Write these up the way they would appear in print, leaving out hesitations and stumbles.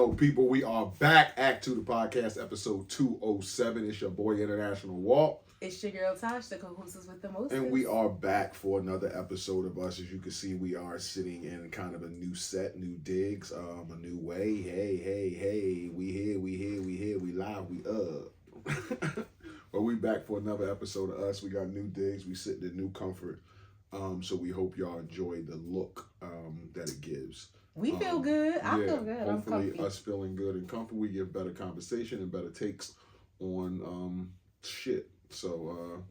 Yo, people, we are back. A2TP podcast, episode 207. It's your boy, International Walk. It's your girl, Tosh, the co-hostess with the most. And we are back for another episode of us. As you can see, we are sitting in kind of a new set, new digs, a new way. Hey. We here. We live. We up. But we back for another episode of us. We got new digs. We sitting in new comfort. So we hope y'all enjoy the look that it gives. We feel good. I feel good. Hopefully, I'm comfy. us feeling good and comfy, we give better conversation and better takes on shit. So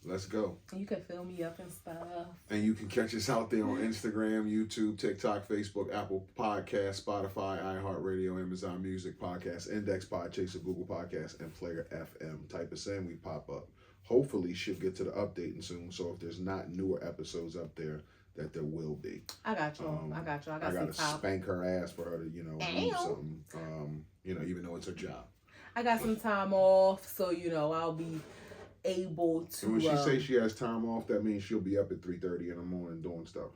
let's go. You can fill me up and stuff. And you can catch us out there on Instagram, YouTube, TikTok, Facebook, Apple Podcasts, Spotify, iHeartRadio, Amazon Music, Podcast Index, Podchaser, Google Podcasts, and Player FM. Type us in, we pop up. Hopefully, she'll get to the updating soon. So if there's not newer episodes up there, that there will be. I got you. I gotta spank her ass for her to, do something. Even though it's her job. I got some time off, so I'll be able to. And when she say she has time off, that means she'll be up at 3:30 in the morning doing stuff.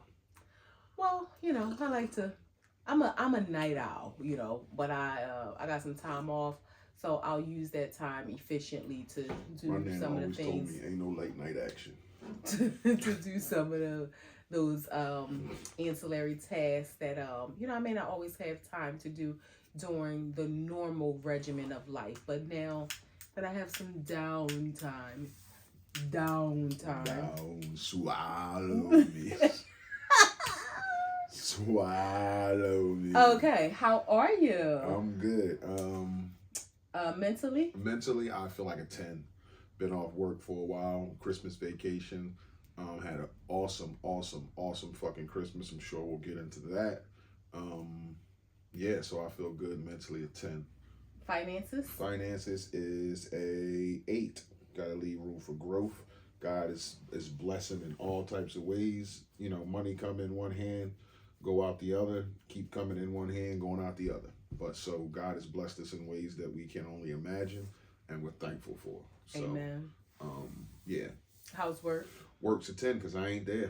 Well, I like to. I'm a night owl, but I got some time off, so I'll use that time efficiently to do some of the things. Told me ain't no late night action. to do some of those ancillary tasks that I may not always have time to do during the normal regimen of life, but now that I have some downtime. Down, swallow me. Swallow me. Okay, how are you? I'm good. Mentally? Mentally, I feel like a 10. Been off work for a while. Christmas vacation. Had an awesome fucking Christmas. I'm sure we'll get into that. So I feel good mentally at 10. Finances is a 8. Gotta leave room for growth. God is blessing in all types of ways. Money come in one hand, go out the other. Keep coming in one hand, going out the other. But so God has blessed us in ways that we can only imagine, and we're thankful for. So, amen. How's work? Work's a 10 because I ain't there.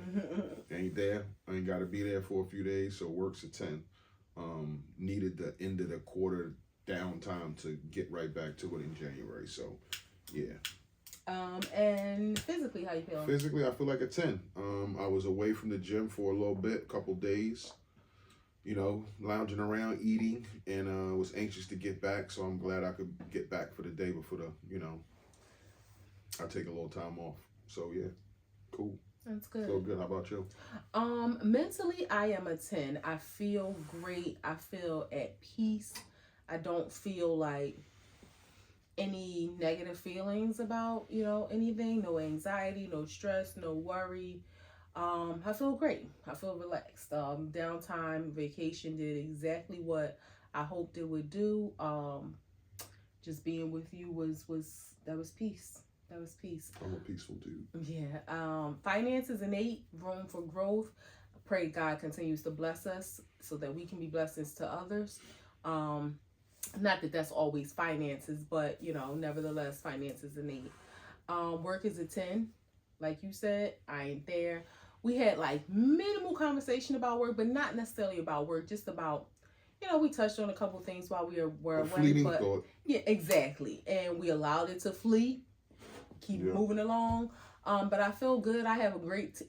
I ain't got to be there for a few days, so work's a 10. Needed the end of the quarter downtime to get right back to it in January. So, yeah. And physically, how you feeling? Physically, I feel like a 10. I was away from the gym for a little bit, a couple days. Lounging around, eating, and was anxious to get back. So I'm glad I could get back for the day before I take a little time off. So yeah, cool. That's good. Feel good. How about you? Mentally, I am a 10. I feel great. I feel at peace. I don't feel like any negative feelings about, anything. No anxiety, no stress, no worry. I feel great. I feel relaxed. Downtime, vacation did exactly what I hoped it would do. Just being with you was peace. That was peace. I'm a peaceful dude. Yeah. Finances an 8, room for growth. I pray God continues to bless us so that we can be blessings to others. Not that that's always finances, but nevertheless, finances an 8. Work is a 10. Like you said, I ain't there. We had like minimal conversation about work, but not necessarily about work, just about, we touched on a couple things while we were away. But thought. Yeah, exactly. And we allowed it to flee. Keep moving along. But I feel good. I have a great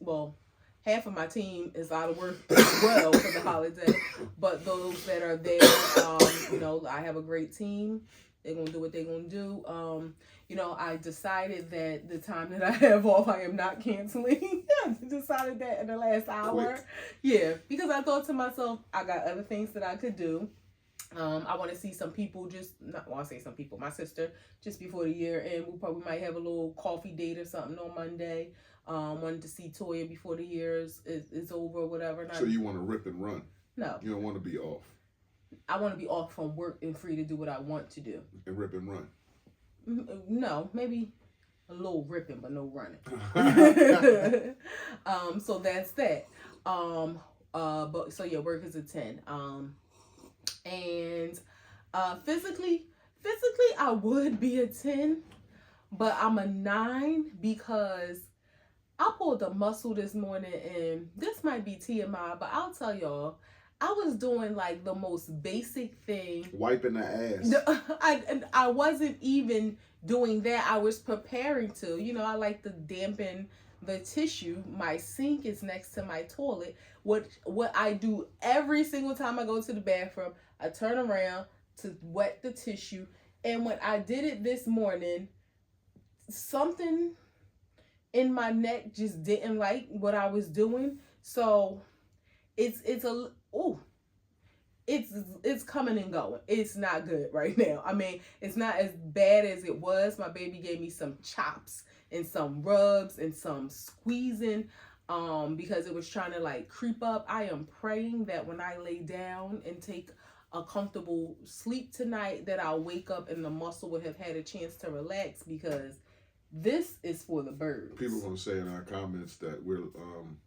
half of my team is out of work as well for the holiday. But those that are there, I have a great team. They're going to do what they're going to do. I decided that the time that I have off, I am not canceling. I decided that in the last hour. Quick. Yeah, because I thought to myself, I got other things that I could do. I want to see some people my sister just before the year, and we probably might have a little coffee date or something on Monday. Wanted to see Toya before the year is over or whatever. So you want to rip and run? No. You don't want to be off? I want to be off from work and free to do what I want to do. And rip and run? No, maybe a little ripping, but no running. So that's that. Work is a 10. And physically I would be a 10, but I'm a 9 because I pulled a muscle this morning, and this might be TMI, but I'll tell y'all, I was doing like the most basic thing. Wiping the ass. I wasn't even doing that. I was preparing to. I like to dampen the tissue. My sink is next to my toilet. What I do every single time I go to the bathroom, I turn around to wet the tissue. And when I did it this morning, something in my neck just didn't like what I was doing. So it's coming and going. It's not good right now. I mean, it's not as bad as it was. My baby gave me some chops and some rubs and some squeezing because it was trying to like creep up. I am praying that when I lay down and take a comfortable sleep tonight, that I'll wake up and the muscle would have had a chance to relax, because this is for the birds. People gonna say in our comments that we're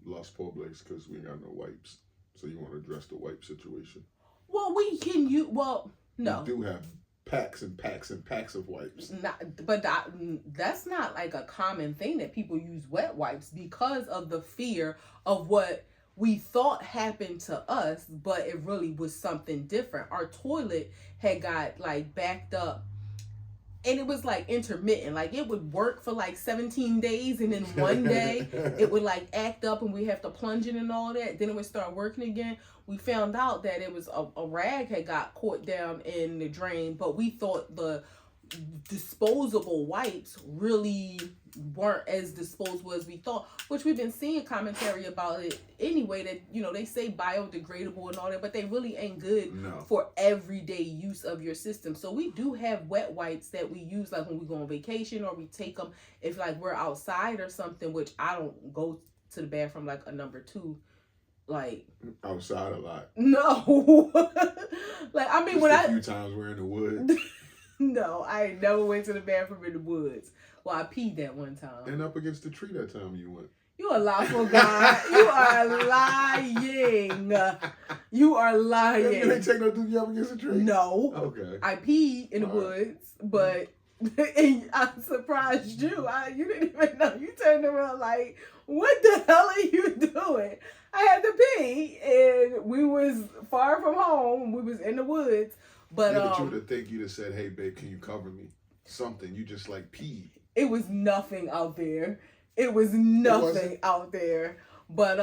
Los Pobres because we ain't got no wipes. So you want to address the wipe situation? Well, we can use. Well, no. We do have packs and packs and packs of wipes. That's not like a common thing that people use wet wipes, because of the fear of what we thought happened to us, but it really was something different. Our toilet had got like backed up, and it was like intermittent. Like it would work for like 17 days, and then one day it would like act up and we have to plunge it and all that. Then it would start working again. We found out that it was a rag had got caught down in the drain, but we thought the disposable wipes really weren't as disposable as we thought, which we've been seeing commentary about it anyway, that they say biodegradable and all that, but they really ain't good for everyday use of your system. So we do have wet wipes that we use like when we go on vacation, or we take them if like we're outside or something, which I don't go to the bathroom like a number 2 like outside a lot. No. Like I mean, just a few times we're in the woods. No, I never went to the bathroom in the woods. Well, I peed that one time. And up against the tree that time you went. You are lying for God. You are lying. You are lying. You ain't take no dookie up against the tree? No. Okay. I peed in the woods, but I surprised you. You didn't even know. You turned around like, what the hell are you doing? I had to pee, and we was far from home. We was in the woods. But you would have think you'd have said, hey, babe, can you cover me? Something. You just like peed. It was nothing out there. It was nothing out there. But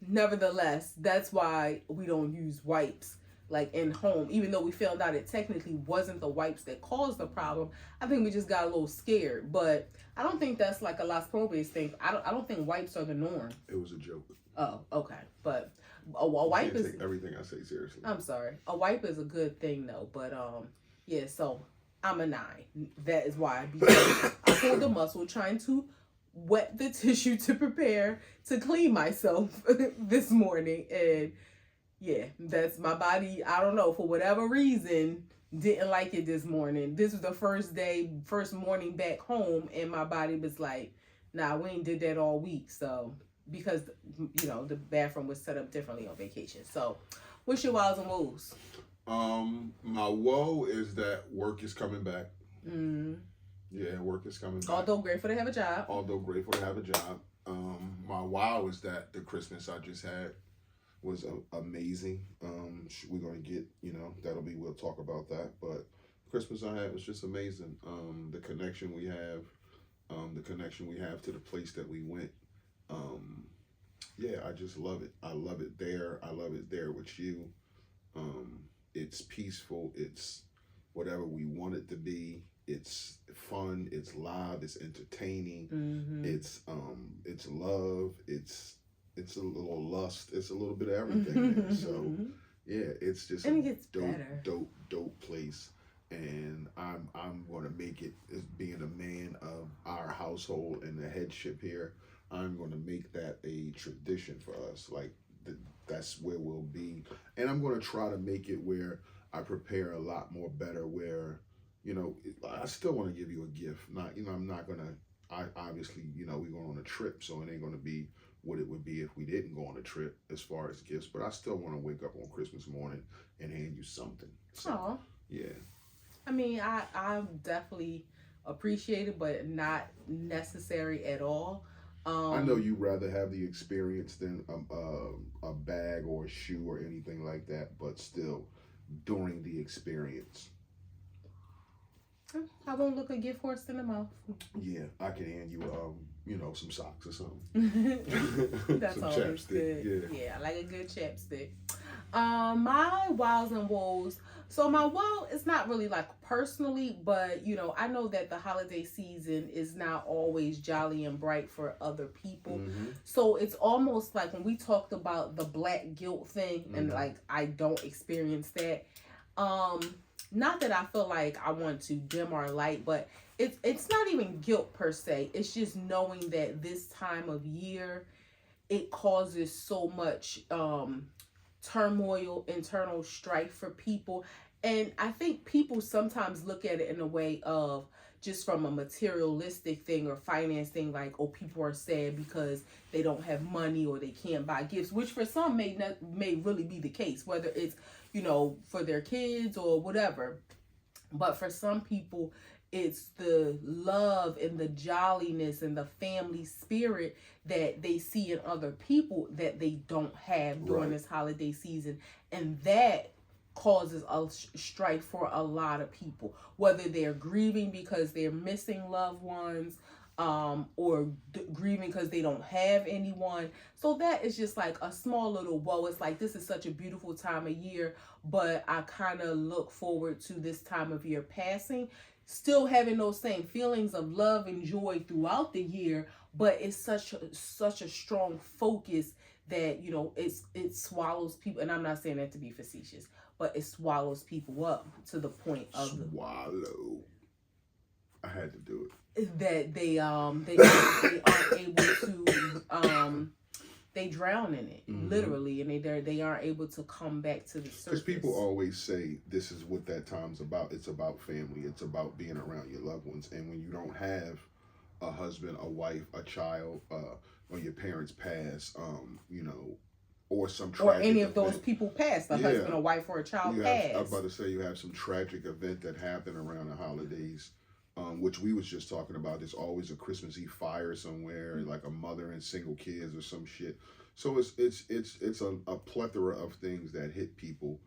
nevertheless, that's why we don't use wipes like in home. Even though we found out it technically wasn't the wipes that caused the problem. I think we just got a little scared. But I don't think that's like a Las Pobres thing. I don't think wipes are the norm. It was a joke. Oh, okay. But a wipe is... take everything I say seriously. I'm sorry. A wipe is a good thing though. But yeah, so I'm a 9. That is why. Because I pulled the muscle trying to wet the tissue to prepare to clean myself this morning. And yeah, that's my body. I don't know, for whatever reason, didn't like it this morning. This was the first morning back home, and my body was like, nah, we ain't did that all week. So, because, the bathroom was set up differently on vacation. So, what's your wows and woes? My woe is that work is coming back. Yeah, work is coming back. Although grateful to have a job. My wow is that the Christmas I just had was amazing. We're going to get, we'll talk about that. But Christmas I had was just amazing. The connection we have to the place that we went. Yeah, I just love it. I love it there. I love it there with you. It's peaceful. It's whatever we want it to be. It's fun. It's loud. It's entertaining. Mm-hmm. It's love. It's a little lust. It's a little bit of everything. So yeah, it's just a dope place. And I'm going to make it, as being a man of our household and the headship here, I'm going to make that a tradition for us. Like that's where we'll be. And I'm going to try to make it where I prepare a lot more better, where, I still want to give you a gift. I'm not going to, obviously, we're going on a trip, so it ain't going to be what it would be if we didn't go on a trip as far as gifts. But I still want to wake up on Christmas morning and hand you something. So, yeah. I mean, I definitely appreciate it, but not necessary at all. I know you rather have the experience than a bag or a shoe or anything like that, but still, during the experience. I won't look a gift horse in the mouth. Yeah, I can hand you some socks or something. That's some always chapstick. good. Yeah, I like a good chapstick. My wows and woes. So my woe is not really like personally, but I know that the holiday season is not always jolly and bright for other people. Mm-hmm. So it's almost like when we talked about the black guilt thing, and like I don't experience that. Not that I feel like I want to dim our light, but it's not even guilt per se. It's just knowing that this time of year it causes so much turmoil, internal strife for people. And I think people sometimes look at it in a way of just from a materialistic thing or finance thing, like, oh, people are sad because they don't have money or they can't buy gifts, which for some may really be the case, whether it's, for their kids or whatever. But for some people, it's the love and the jolliness and the family spirit that they see in other people that they don't have during this holiday season. And that causes a strife for a lot of people, whether they're grieving because they're missing loved ones, or grieving because they don't have anyone. So that is just like a small little woe. It's like, this is such a beautiful time of year, but I kind of look forward to this time of year passing, still having those same feelings of love and joy throughout the year, but it's such a strong focus that it swallows people. And I'm not saying that to be facetious, but it swallows people up to the point of swallow. I had to do it. That they aren't able to they drown in it, literally, and they aren't able to come back to the surface. Because people always say this is what that time's about. It's about family. It's about being around your loved ones. And when you don't have a husband, a wife, a child, or your parents pass, or some tragic or any of event. those people pass, a husband, a wife, or a child pass. I was about to say you have some tragic event that happened around the holidays, which we was just talking about. There's always a Christmas Eve fire somewhere, like a mother and single kids or some shit. So it's a plethora of things that hit people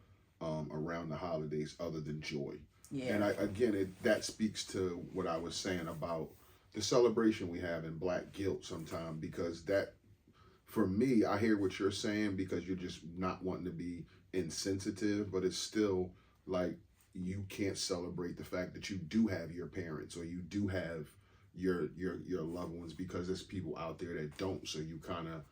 around the holidays other than joy. Yeah. And that speaks to what I was saying about the celebration we have in black guilt sometimes, because that, for me, I hear what you're saying because you're just not wanting to be insensitive, but it's still like you can't celebrate the fact that you do have your parents or you do have your loved ones, because there's people out there that don't. So you kind of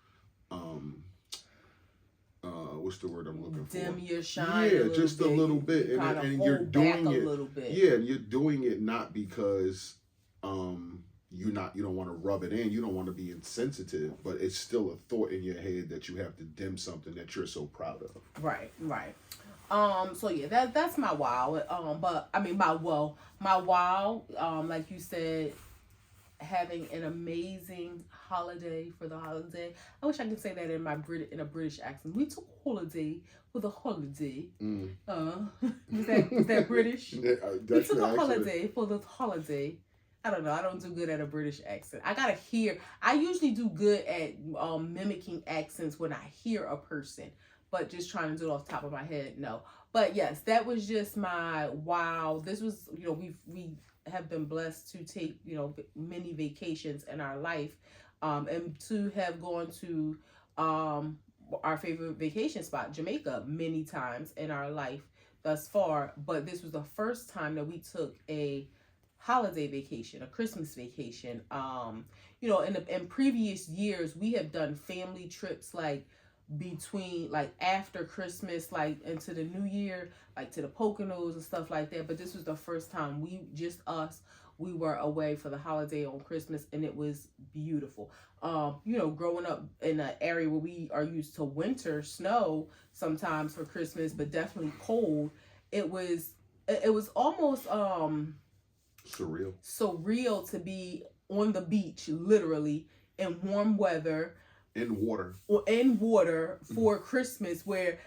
what's the word I'm looking for? Dim your shine. Yeah, just a little bit, and you're doing it a little bit. Yeah, and you're doing it not because you don't want to rub it in, you don't want to be insensitive, but it's still a thought in your head that you have to dim something that you're so proud of. Right. So yeah, that's my wow. But I mean my wow, like you said, having an amazing holiday for the holiday. I wish I could say that in a British accent. We took holiday for the holiday. Was that British? Yeah, we took a holiday for the holiday. I don't know. I don't do good at a British accent. I usually do good at mimicking accents when I hear a person, but just trying to do it off the top of my head, no. But yes, that was just my wow. This was, we have been blessed to take, many vacations in our life, and to have gone to our favorite vacation spot, Jamaica, many times in our life thus far. But this was the first time that we took a holiday vacation, a Christmas vacation. In previous years, we have done family trips like between, like after Christmas, like into the new year, like to the Poconos and stuff like that. But this was the first time we were away for the holiday on Christmas, and it was beautiful. Growing up in an area where we are used to winter, snow sometimes for Christmas, but definitely cold, it was almost surreal to be on the beach, literally in warm weather, in water for Christmas, where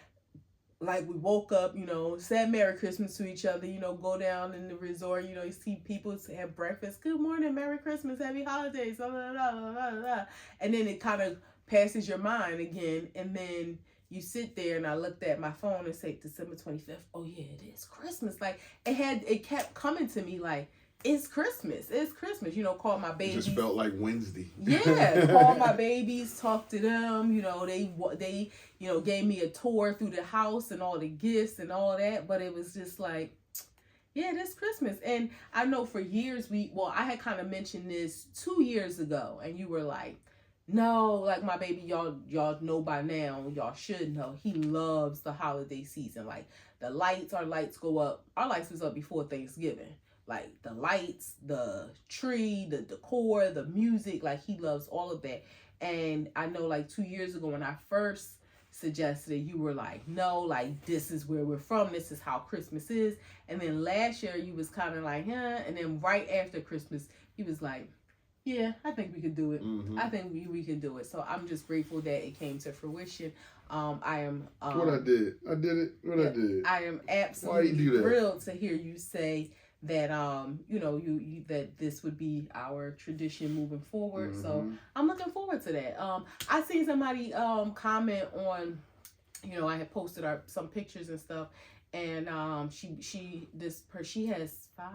like we woke up, said Merry Christmas to each other, go down in the resort, you see people have breakfast, good morning, Merry Christmas, Happy Holidays, blah, blah, blah, blah, blah, blah. And then it kind of passes your mind again, and then you sit there, and I looked at my phone and say December 25th, oh yeah, it is Christmas. Like it kept coming to me like, it's Christmas. Call my babies. It just felt like Wednesday. Yeah, call my babies, talk to them. They gave me a tour through the house and all the gifts and all that. But it was just like, yeah, this Christmas. And I know for years I had kind of mentioned this 2 years ago, and you were like, no, like my baby, y'all know by now, y'all should know, he loves the holiday season. Like our lights go up. Our lights was up before Thanksgiving. Like the lights, the tree, the decor, the music, like he loves all of that. And I know like 2 years ago when I first suggested it, you were like, no, like this is where we're from. This is how Christmas is. And then last year you was kind of like, yeah. And then right after Christmas, you was like, yeah, I think we could do it. Mm-hmm. I think we can do it. So I'm just grateful that it came to fruition. I am. What I did I am absolutely thrilled to hear you say that you that this would be our tradition moving forward. Mm-hmm. So I'm looking forward to that. I seen somebody comment on, I had posted some pictures and stuff, and she has 5,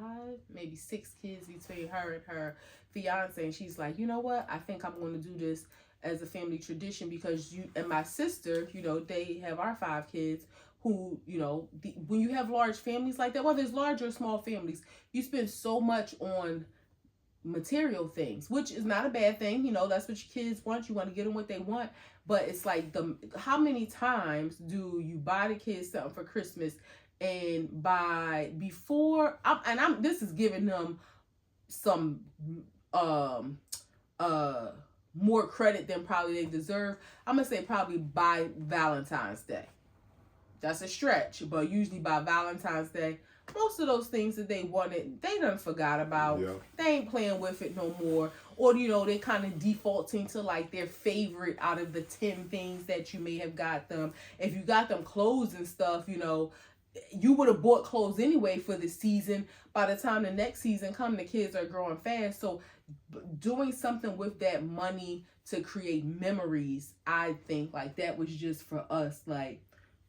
maybe 6 kids between her and her fiance, and she's like, you know what, I think I'm going to do this as a family tradition because you and my sister, they have our 5 kids who, when you have large families like that, whether it's large or small families, you spend so much on material things, which is not a bad thing. That's what your kids want. You want to get them what they want. But it's like how many times do you buy the kids something for Christmas and this is giving them some more credit than probably they deserve. I'm going to say probably by Valentine's Day. That's a stretch, but usually by Valentine's Day, most of those things that they wanted, they done forgot about. Yeah. They ain't playing with it no more. Or, they kind of defaulting to like their favorite out of the 10 things that you may have got them. If you got them clothes and stuff, you would have bought clothes anyway for the season. By the time the next season come, the kids are growing fast. So doing something with that money to create memories, I think like that was just for us, like,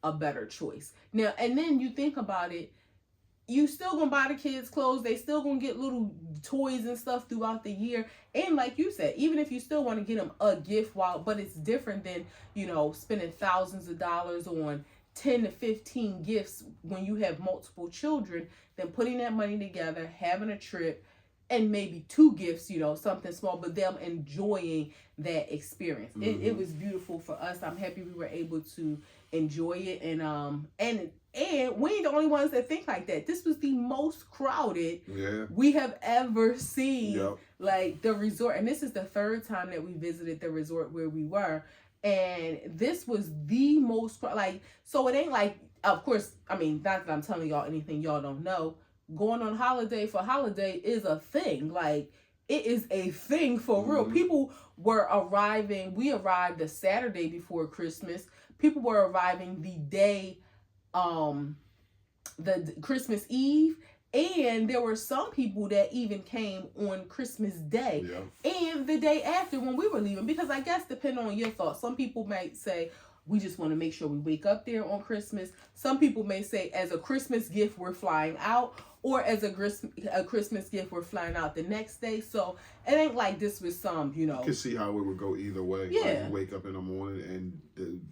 a better choice. Now, and then you think about it, you still gonna buy the kids clothes, they still gonna get little toys and stuff throughout the year, and like you said, even if you still want to get them a gift, but it's different than spending thousands of dollars on 10 to 15 gifts when you have multiple children, than putting that money together, having a trip, and maybe 2 gifts, something small, but them enjoying that experience. Mm-hmm. It was beautiful for us. I'm happy we were able to enjoy it, and we ain't the only ones that think like that. This was the most crowded we have ever seen. Yep. Like the resort, and this is the 3rd time that we visited the resort where we were, and this was the most so it ain't like, of course, I mean, not that I'm telling y'all anything y'all don't know. Going on holiday is a thing. Like, it is a thing for real. People were arriving. We arrived the Saturday before Christmas. People were arriving the day, the Christmas Eve. And there were some people that even came on Christmas Day and the day after when we were leaving. Because I guess, depending on your thoughts, some people might say, we just want to make sure we wake up there on Christmas. Some people may say, as a Christmas gift, we're flying out. Or as a Christmas gift, we're flying out the next day. So it ain't like this was some, You can see how it would go either way. Yeah. Like you wake up in the morning and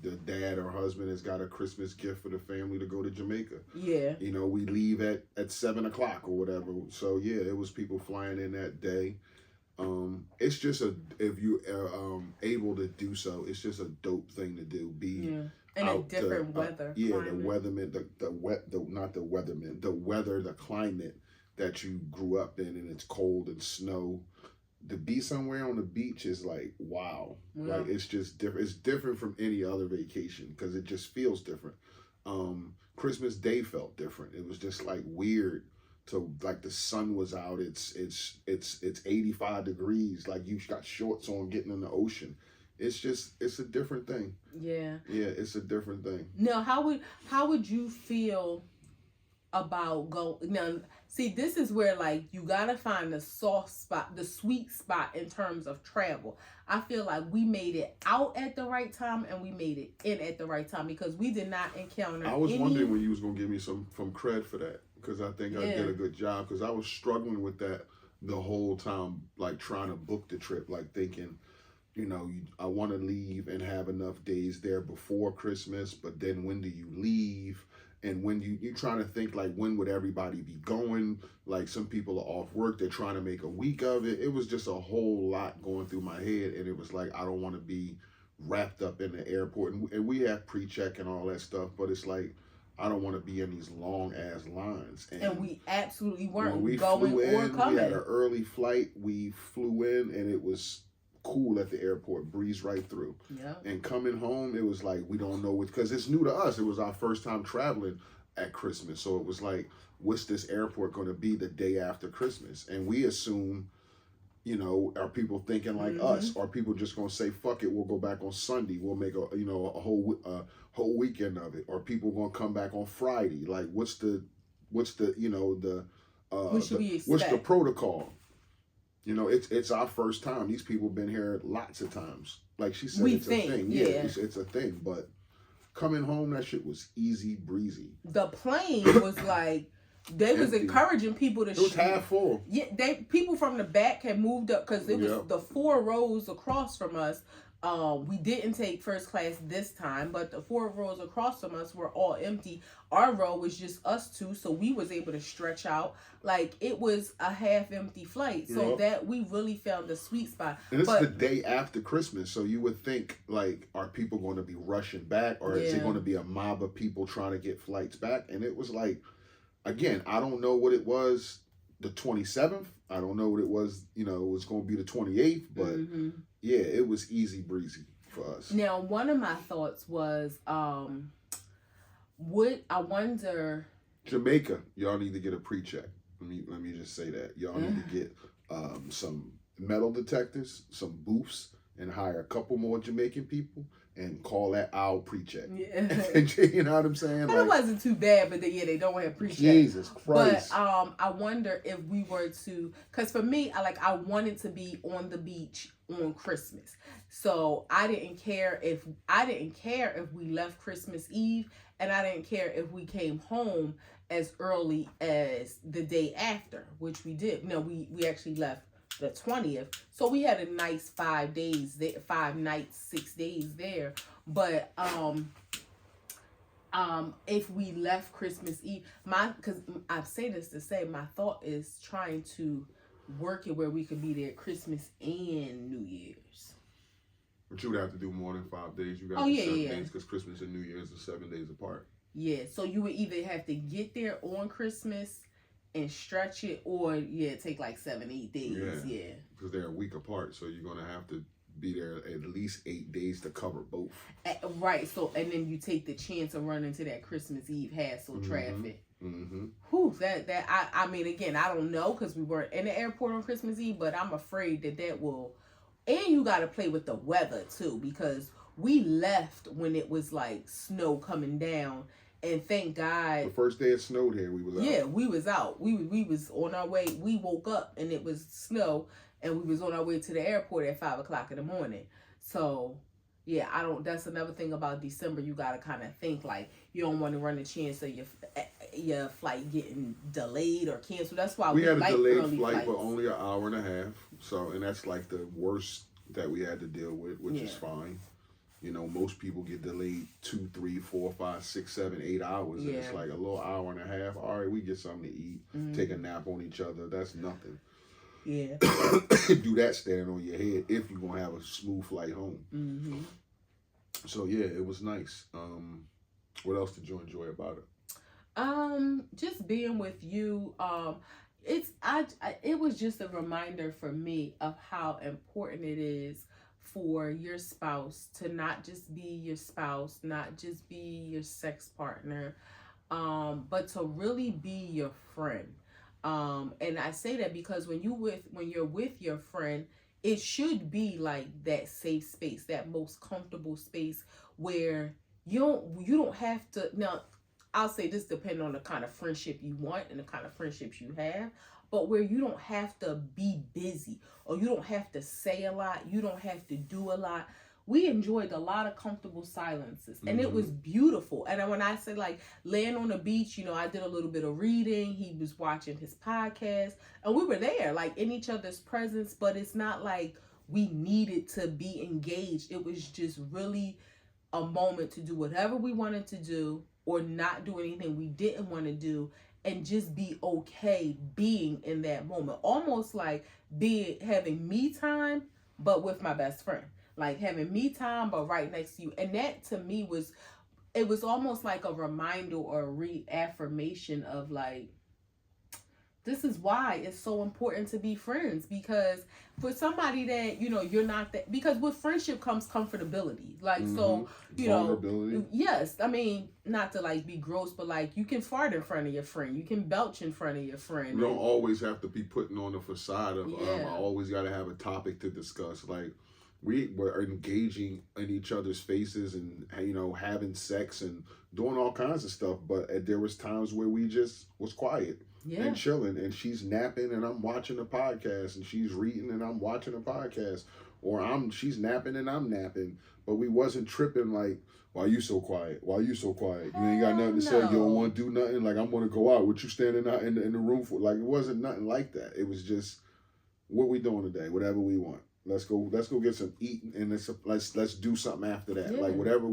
the dad or husband has got a Christmas gift for the family to go to Jamaica. Yeah. We leave at 7 o'clock or whatever. So yeah, it was people flying in that day. It's just if you are able to do so, it's just a dope thing to do. And a different weather. Climate. The weather, the climate that you grew up in, and it's cold and snow. To be somewhere on the beach is like, wow. Yeah. Like, it's just different. It's different from any other vacation because it just feels different. Christmas Day felt different. It was just like weird. So like the sun was out. It's 85 degrees. Like you got shorts on getting in the ocean. it's a different thing. Yeah. Yeah, it's a different thing. Now, how would you feel about go now? See, this is where like you gotta find the soft spot, the sweet spot in terms of travel. I feel like we made it out at the right time and we made it in at the right time because we did not encounter. I was wondering when you was gonna give me some cred for that because I think I did a good job because I was struggling with that the whole time, like trying to book the trip, like thinking, you know, I want to leave and have enough days there before Christmas, but then when do you leave? And when you're trying to think like when would everybody be going? Like some people are off work, they're trying to make a week of it. It was just a whole lot going through my head, and it was like I don't want to be wrapped up in the airport. And we have pre-check and all that stuff, but it's like I don't want to be in these long ass lines. And we absolutely weren't when we going flew in, or coming. We had an early flight. We flew in, and it was cool at the airport, breeze right through. Yeah. And coming home, it was like we don't know what, because it's new to us. It was our first time traveling at Christmas, so it was like, what's this airport going to be the day after Christmas? And we assume, you know, are people thinking like us? Or are people just going to say, fuck it, we'll go back on Sunday, we'll make a whole weekend of it? Or people going to come back on Friday? Like, what's the you know the what should we expect? what's the protocol? You know, it's our first time. These people been here lots of times. Like she said, it's a thing. Yeah, it's a thing. But coming home, that shit was easy breezy. The plane was like, they was encouraging people to. It was half full. Yeah, people from the back had moved up because it was the 4 rows across from us. We didn't take first class this time, but the 4 rows across from us were all empty. Our row was just us 2, so we was able to stretch out. Like it was a half empty flight, so that we really found the sweet spot. And it's the day after Christmas, so you would think like, are people going to be rushing back, or is it going to be a mob of people trying to get flights back? And it was like, again, I don't know what it was the 27th. I don't know what it was. You know, it was going to be the 28th, but yeah, it was easy breezy for us. Now, one of my thoughts was, would I wonder? Jamaica, y'all need to get a pre-check. Let me just say that y'all need to get some metal detectors, some booths, and hire a couple more Jamaican people and call that our pre-check. Yeah. You know what I'm saying? But like, it wasn't too bad, but they don't have pre-check. Jesus Christ. But I wonder if we were to, because for me, I wanted to be on the beach on Christmas. So I didn't care if we left Christmas Eve, and I didn't care if we came home as early as the day after, which we did. No, we actually left the 20th. So we had a nice 5 days there, 5 nights, 6 days there. But if we left Christmas Eve, because I say this to say, my thought is trying to work it where we could be there Christmas and New Year's. But you would have to do more than 5 days. You got to do 7 days because Christmas and New Year's are 7 days apart. Yeah, so you would either have to get there on Christmas and stretch it, or take like 7-8 days. Yeah, because they're a week apart, so you're gonna have to be there at least 8 days to cover both. Right. So, and then you take the chance of running into that Christmas Eve hassle traffic. Whew, I mean, again, I don't know because we weren't in the airport on Christmas Eve, but I'm afraid that will, and you got to play with the weather too, because we left when it was like snow coming down. And thank God. The first day it snowed here, we was out. Yeah, we was out. We was on our way. We woke up and it was snow, and we was on our way to the airport at 5:00 in the morning. So, yeah, that's another thing about December. You got to kind of think like you don't want to run the chance of your flight getting delayed or canceled. That's why we had a delayed flight, flights. but only an hour and a half. So, and that's like the worst that we had to deal with, which is fine. You know, most people get delayed 2, 3, 4, 5, 6, 7, 8 hours. And it's like a little hour and a half. All right, we get something to eat, take a nap on each other. That's nothing. Yeah. Do that standing on your head if you're going to have a smooth flight home. So, yeah, it was nice. What else did you enjoy about it? Just being with you. It was just a reminder for me of how important it is for your spouse to not just be your spouse, not just be your sex partner, but to really be your friend. And I say that because when you're with your friend, it should be like that safe space, that most comfortable space where you don't have to. Now, I'll say this depending on the kind of friendship you want and the kind of friendships you have, but where you don't have to be busy or you don't have to say a lot, you don't have to do a lot. We enjoyed a lot of comfortable silences, and it was beautiful. And when I said like laying on the beach, I did a little bit of reading. He was watching his podcast, and we were there like in each other's presence, but it's not like we needed to be engaged. It was just really a moment to do whatever we wanted to do or not do anything we didn't want to do, and just be okay being in that moment. Almost like having me time, but with my best friend. Like having me time, but right next to you. And that to me it was almost like a reminder or a reaffirmation of like, this is why it's so important to be friends. Because for somebody that, you're not that, because with friendship comes comfortability. Like, so, vulnerability. Yes. I mean, not to like be gross, but like you can fart in front of your friend. You can belch in front of your friend. You don't always have to be putting on the facade of, I always got to have a topic to discuss. Like, we were engaging in each other's faces and, having sex and doing all kinds of stuff. But there was times where we just was quiet. Yeah. And chilling, and she's napping and I'm watching a podcast, and she's reading and I'm watching a podcast, or she's napping and I'm napping, but we wasn't tripping like, why you so quiet? Why you so quiet? You ain't got nothing to say. You don't want to do nothing. Like, I'm going to go out. What you standing out in the room for? Like, it wasn't nothing like that. It was just, what we doing today? Whatever we want. Let's go get some eating, and let's do something after that. Yeah. Like, whatever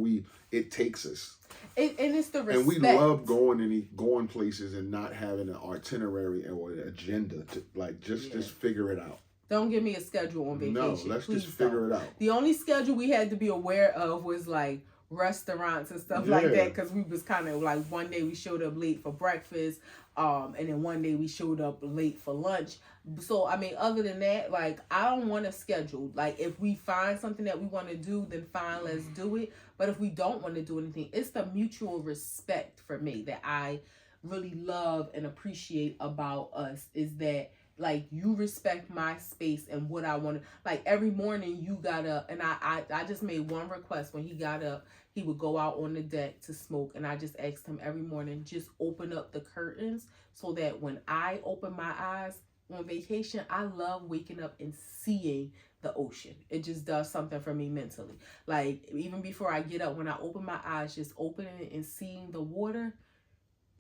it takes us. And it's the respect. And we love going places and not having an itinerary or an agenda to like just figure it out. Don't give me a schedule on vacation. No, let's just figure it out. The only schedule we had to be aware of was like restaurants and stuff like that, because we was kind of like, one day we showed up late for breakfast, and then one day we showed up late for lunch. So I mean, other than that, like, I don't want to schedule. Like, if we find something that we want to do, then fine, let's do it. But if we don't want to do anything, it's the mutual respect for me that I really love and appreciate about us, is that like, you respect my space and what I want to, like, every morning you got up, and I just made one request. When he got up, he would go out on the deck to smoke, and I just asked him every morning, just open up the curtains so that when I open my eyes on vacation, I love waking up and seeing the ocean. It just does something for me mentally. Like, even before I get up, when I open my eyes, just opening it and seeing the water,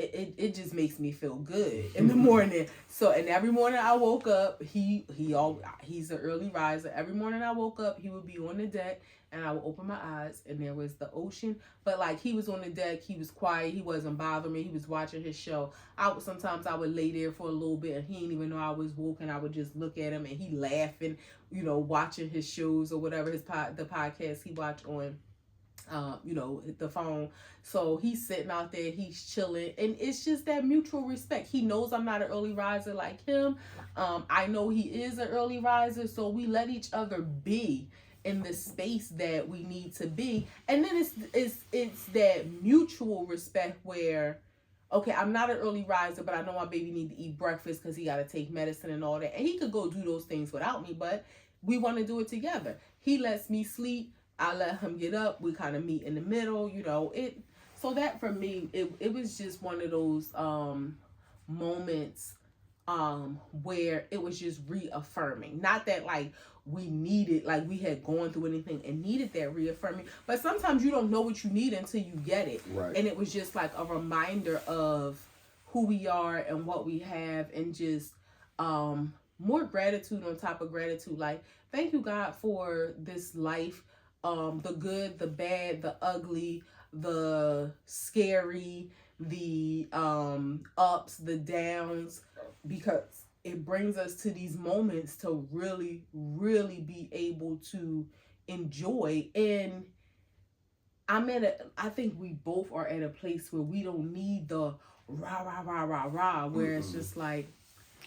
it just makes me feel good in the morning. So, and every morning I woke up, he's an early riser. Every morning I woke up, he would be on the deck, and I would open my eyes, and there was the ocean. But like, he was on the deck, he was quiet, he wasn't bothering me, he was watching his show. Sometimes I would lay there for a little bit, and he didn't even know I was woke, and I would just look at him, and he laughing, watching his shows or whatever, the podcast he watched on the phone. So he's sitting out there, he's chilling, and it's just that mutual respect. He knows I'm not an early riser like him. I know he is an early riser, so we let each other be in the space that we need to be. And then it's that mutual respect where, okay, I'm not an early riser, but I know my baby need to eat breakfast because he got to take medicine and all that, and he could go do those things without me, but we want to do it together. He lets me sleep, I let him get up, we kind of meet in the middle, so that for me, it was just one of those moments where it was just reaffirming. Not that like we needed, like we had gone through anything and needed that reaffirming, but sometimes you don't know what you need until you get it. Right. And it was just like a reminder of who we are and what we have, and just more gratitude on top of gratitude. Like, thank you, God, for this life. The good, the bad, the ugly, the scary, the ups, the downs, because it brings us to these moments to really, really be able to enjoy. And I think we both are at a place where we don't need the rah, rah, rah, rah, rah, where it's just like,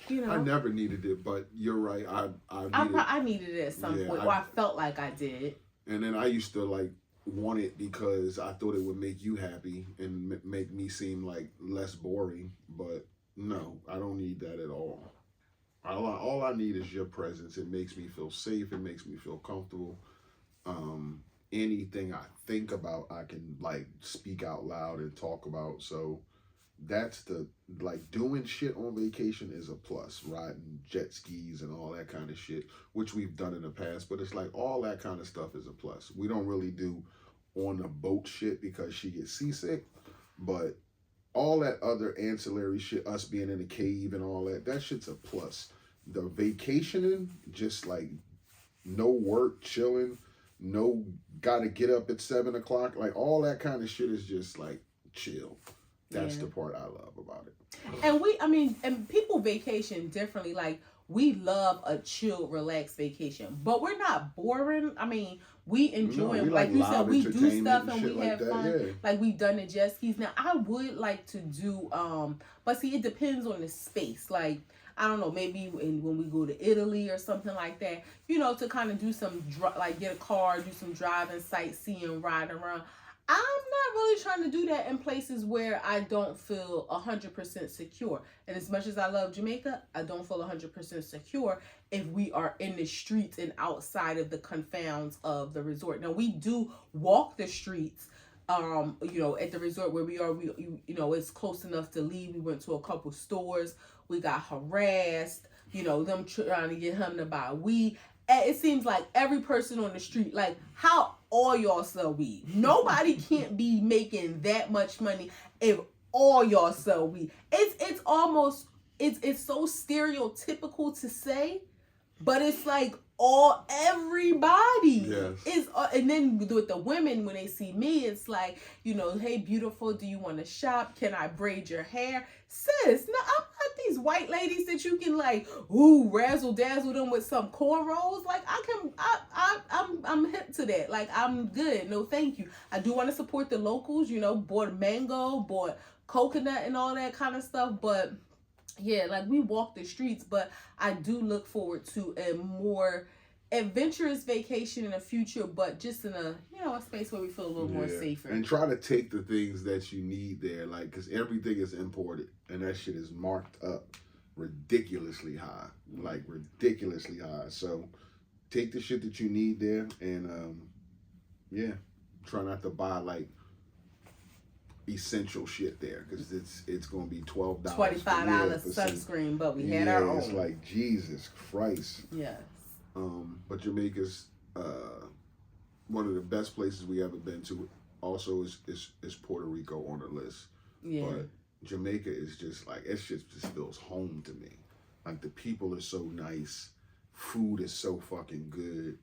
I never needed it, but you're right. I needed it at some point, or I felt like I did. And then I used to like want it because I thought it would make you happy and make me seem like less boring. But no, I don't need that at all. All I need is your presence. It makes me feel safe. It makes me feel comfortable. Anything I think about, I can like speak out loud and talk about. So that's the like doing shit on vacation is a plus. Riding jet skis and all that kind of shit, which we've done in the past. But it's like all that kind of stuff is a plus. We don't really do on the boat shit because she gets seasick, but all that other ancillary shit, us being in a cave and all that, that shit's a plus. The vacationing, just like no work, chilling, no gotta get up at 7 o'clock, like all that kind of shit is just like chill. That's the part I love about it. And people vacation differently. Like, we love a chill, relaxed vacation, but we're not boring. I mean, we enjoy them. Like you said, we do stuff and we have fun. Yeah. Like, we've done the jet skis. Now, I would like to do, but see, it depends on the space. Like, I don't know, maybe when we go to Italy or something like that, to kind of do some, like, get a car, do some driving, sightseeing, riding around. I'm not really trying to do that in places where I don't feel 100% secure. And as much as I love Jamaica, I don't feel 100% secure if we are in the streets and outside of the confounds of the resort. Now, we do walk the streets, at the resort where we are. It's close enough to leave. We went to a couple stores. We got harassed, them trying to get him to buy weed. It seems like every person on the street, like, how all y'all sell weed? Nobody can't be making that much money if all y'all sell weed. It's almost, it's so stereotypical to say, but it's like everybody is, and then with the women, when they see me, it's like, hey, beautiful, do you want to shop? Can I braid your hair? Sis, no, I'm not these white ladies that you can like, razzle dazzle them with some cornrows. Like, I'm hip to that. Like, I'm good. No, thank you. I do want to support the locals, bought mango, bought coconut and all that kind of stuff, but yeah, like, we walk the streets, but I do look forward to a more adventurous vacation in the future, but just in a space where we feel a little more safer. And try to take the things that you need there, like, because everything is imported and that shit is marked up ridiculously high, like ridiculously high. So take the shit that you need there, and try not to buy like essential shit there, because it's gonna be $12, $25 sunscreen, but we had our own. It's like, Jesus Christ. Yes. But Jamaica's one of the best places we ever been to. Also is Puerto Rico on the list. Yeah. But Jamaica is just like, it just feels home to me. Like, the people are so nice, food is so fucking good.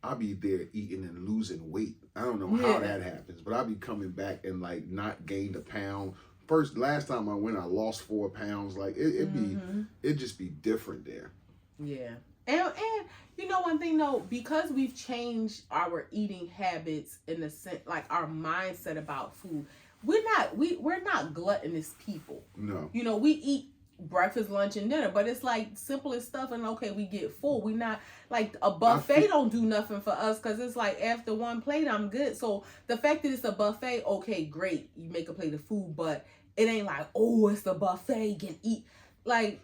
I'll be there eating and losing weight. I don't know how that happens, but I'll be coming back and like not gained a pound. Last time I went, I lost 4 pounds. Like, it'd just be different there. Yeah. And one thing though, because we've changed our eating habits in the sense, like our mindset about food, we're not gluttonous people. No. We eat breakfast, lunch, and dinner, but it's like simplest stuff, and okay, we get full. We not like a buffet don't do nothing for us, because it's like after one plate I'm good. So the fact that it's a buffet, okay, great, you make a plate of food, but it ain't like, it's a buffet, you can eat like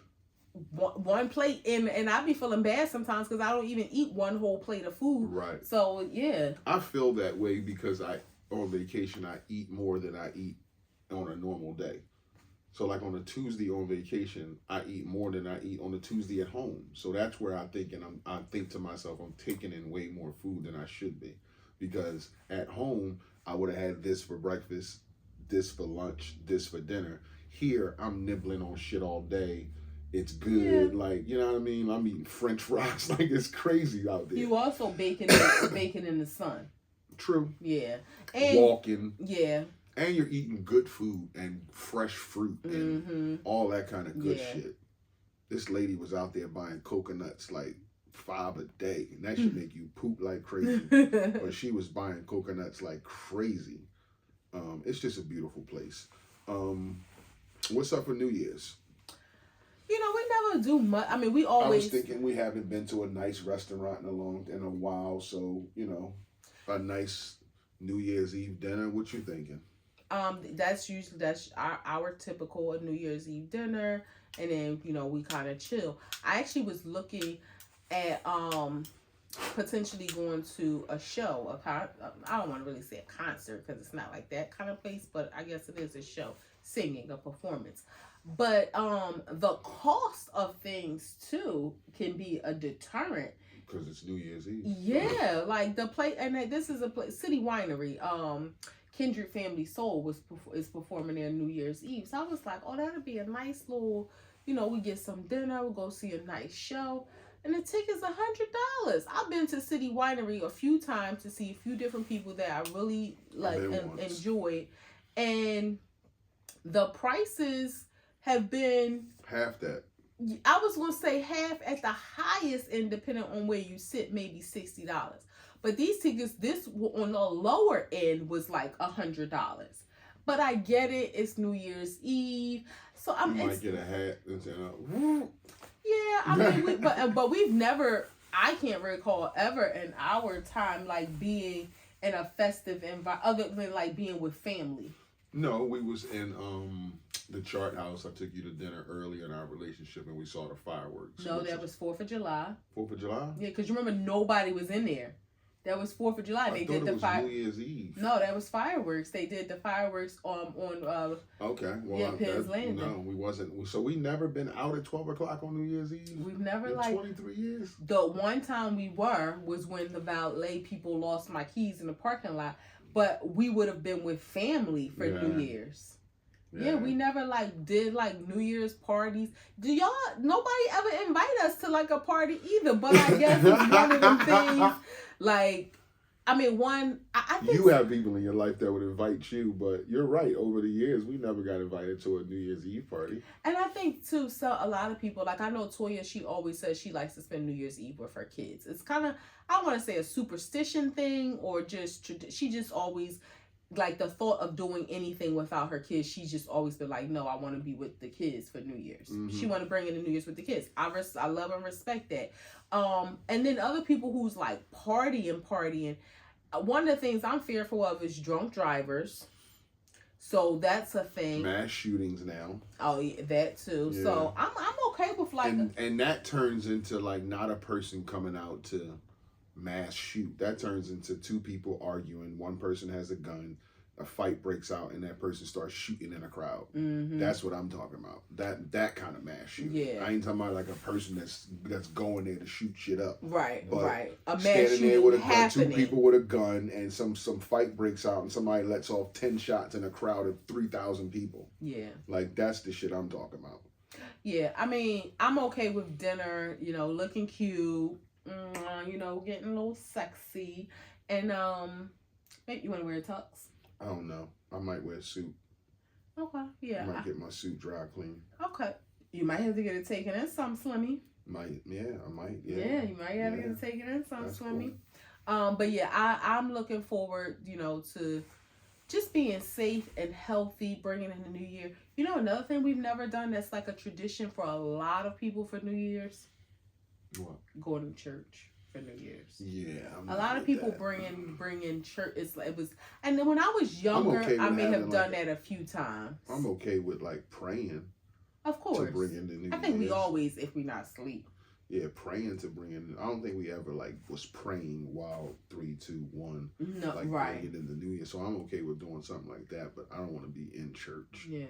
one plate, and I be feeling bad sometimes because I don't even eat one whole plate of food. Right. So yeah, I feel that way because on vacation I eat more than I eat on a normal day. So like on a Tuesday on vacation, I eat more than I eat on a Tuesday at home. So that's where I think to myself, I'm taking in way more food than I should be, because at home I would have had this for breakfast, this for lunch, this for dinner. Here I'm nibbling on shit all day. It's good, like, you know what I mean? I'm eating French fries, like, it's crazy out there. You also baking in the sun. True. Yeah. And walking. Yeah. And you're eating good food and fresh fruit and all that kind of good shit. This lady was out there buying coconuts like 5 a day, and that should make you poop like crazy. But she was buying coconuts like crazy. It's just a beautiful place. What's up for New Year's? We never do much. I mean, we always. I was thinking we haven't been to a nice restaurant in a while, so a nice New Year's Eve dinner. What you thinking? That's our typical New Year's Eve dinner. and then we kind of chill. I actually was looking at potentially going to a show, I don't want to really say a concert because it's not like that kind of place, but I guess it is a show, singing, a performance. But the cost of things too can be a deterrent. Because it's New Year's Eve. Yeah, like the place, and this is a place, City Winery. Kindred Family Soul is performing there New Year's Eve. So I was like, oh, that'll be a nice little, we get some dinner, we'll go see a nice show. And the ticket's $100. I've been to City Winery a few times to see a few different people that I really enjoyed. And the prices have been half that. I was going to say half at the highest end, depending on where you sit, maybe $60. But these tickets, this on the lower end was like $100. But I get it. It's New Year's Eve. So you might get a hat and say, yeah, I mean, but we've never, I can't recall ever in our time, like being in a festive environment, other than like being with family. No, we was in the Chart House. I took you to dinner early in our relationship, and we saw the fireworks. No, that was 4th of July. 4th of July? Yeah, because you remember nobody was in there. That was 4th of July. They did the New Year's Eve. No, that was fireworks. They did the fireworks on okay. Well, Penn's Landing. No, we wasn't. So we never been out at 12 o'clock on New Year's Eve. We've never in like 23 years. The one time we was when the valet people lost my keys in the parking lot. But we would have been with family for New Year's. Yeah, we never like did like New Year's parties. Nobody ever invite us to like a party either. But I guess it's one of them things. Like, I mean, I think you have people in your life that would invite you, but you're right. Over the years, we never got invited to a New Year's Eve party. And I think too, so a lot of people, like I know Toya, she always says she likes to spend New Year's Eve with her kids. It's kind of, I don't want to say a superstition thing, or just she just always like the thought of doing anything without her kids. She's just always been like, no, I want to be with the kids for New Year's. Mm-hmm. She want to bring in the New Year's with the kids. I love and respect that. And then other people who's like partying. One of the things I'm fearful of is drunk drivers. So that's a thing. Mass shootings now. Oh, yeah, that too. Yeah. So I'm okay with like, and that turns into like not a person coming out to mass shoot. That turns into two people arguing. One person has a gun. A fight breaks out, and that person starts shooting in a crowd. Mm-hmm. That's what I'm talking about. That kind of mass shooting. Yeah. I ain't talking about like a person that's going there to shoot shit up. Right. But right. A mass standing shooting there with happening. 2 people with a gun, and some fight breaks out, and somebody lets off 10 shots in a crowd of 3,000 people. Yeah. Like that's the shit I'm talking about. Yeah. I mean, I'm okay with dinner. Looking cute. Getting a little sexy, and maybe you want to wear a tux. I don't know. I might wear a suit. Okay, yeah. I might get my suit dry clean. Okay. You might have to get it taken in some, Slimmy. I might. Yeah, you might have to get it taken in some, Slimmy. Cool. But yeah, I'm looking forward, to just being safe and healthy, bringing in the new year. Another thing we've never done that's like a tradition for a lot of people for New Year's? What? Going to church. For New Year's. Yeah, a lot of people bring in church. And then when I was younger, I may have done that a few times. I'm okay with like praying. Of course, to bring in the New Year's. I think we always, if we not asleep. Yeah, praying to bring in. I don't think we ever like was praying while 3, 2, 1. No, like right. Bringing in the New Year. So I'm okay with doing something like that, but I don't want to be in church. Yeah.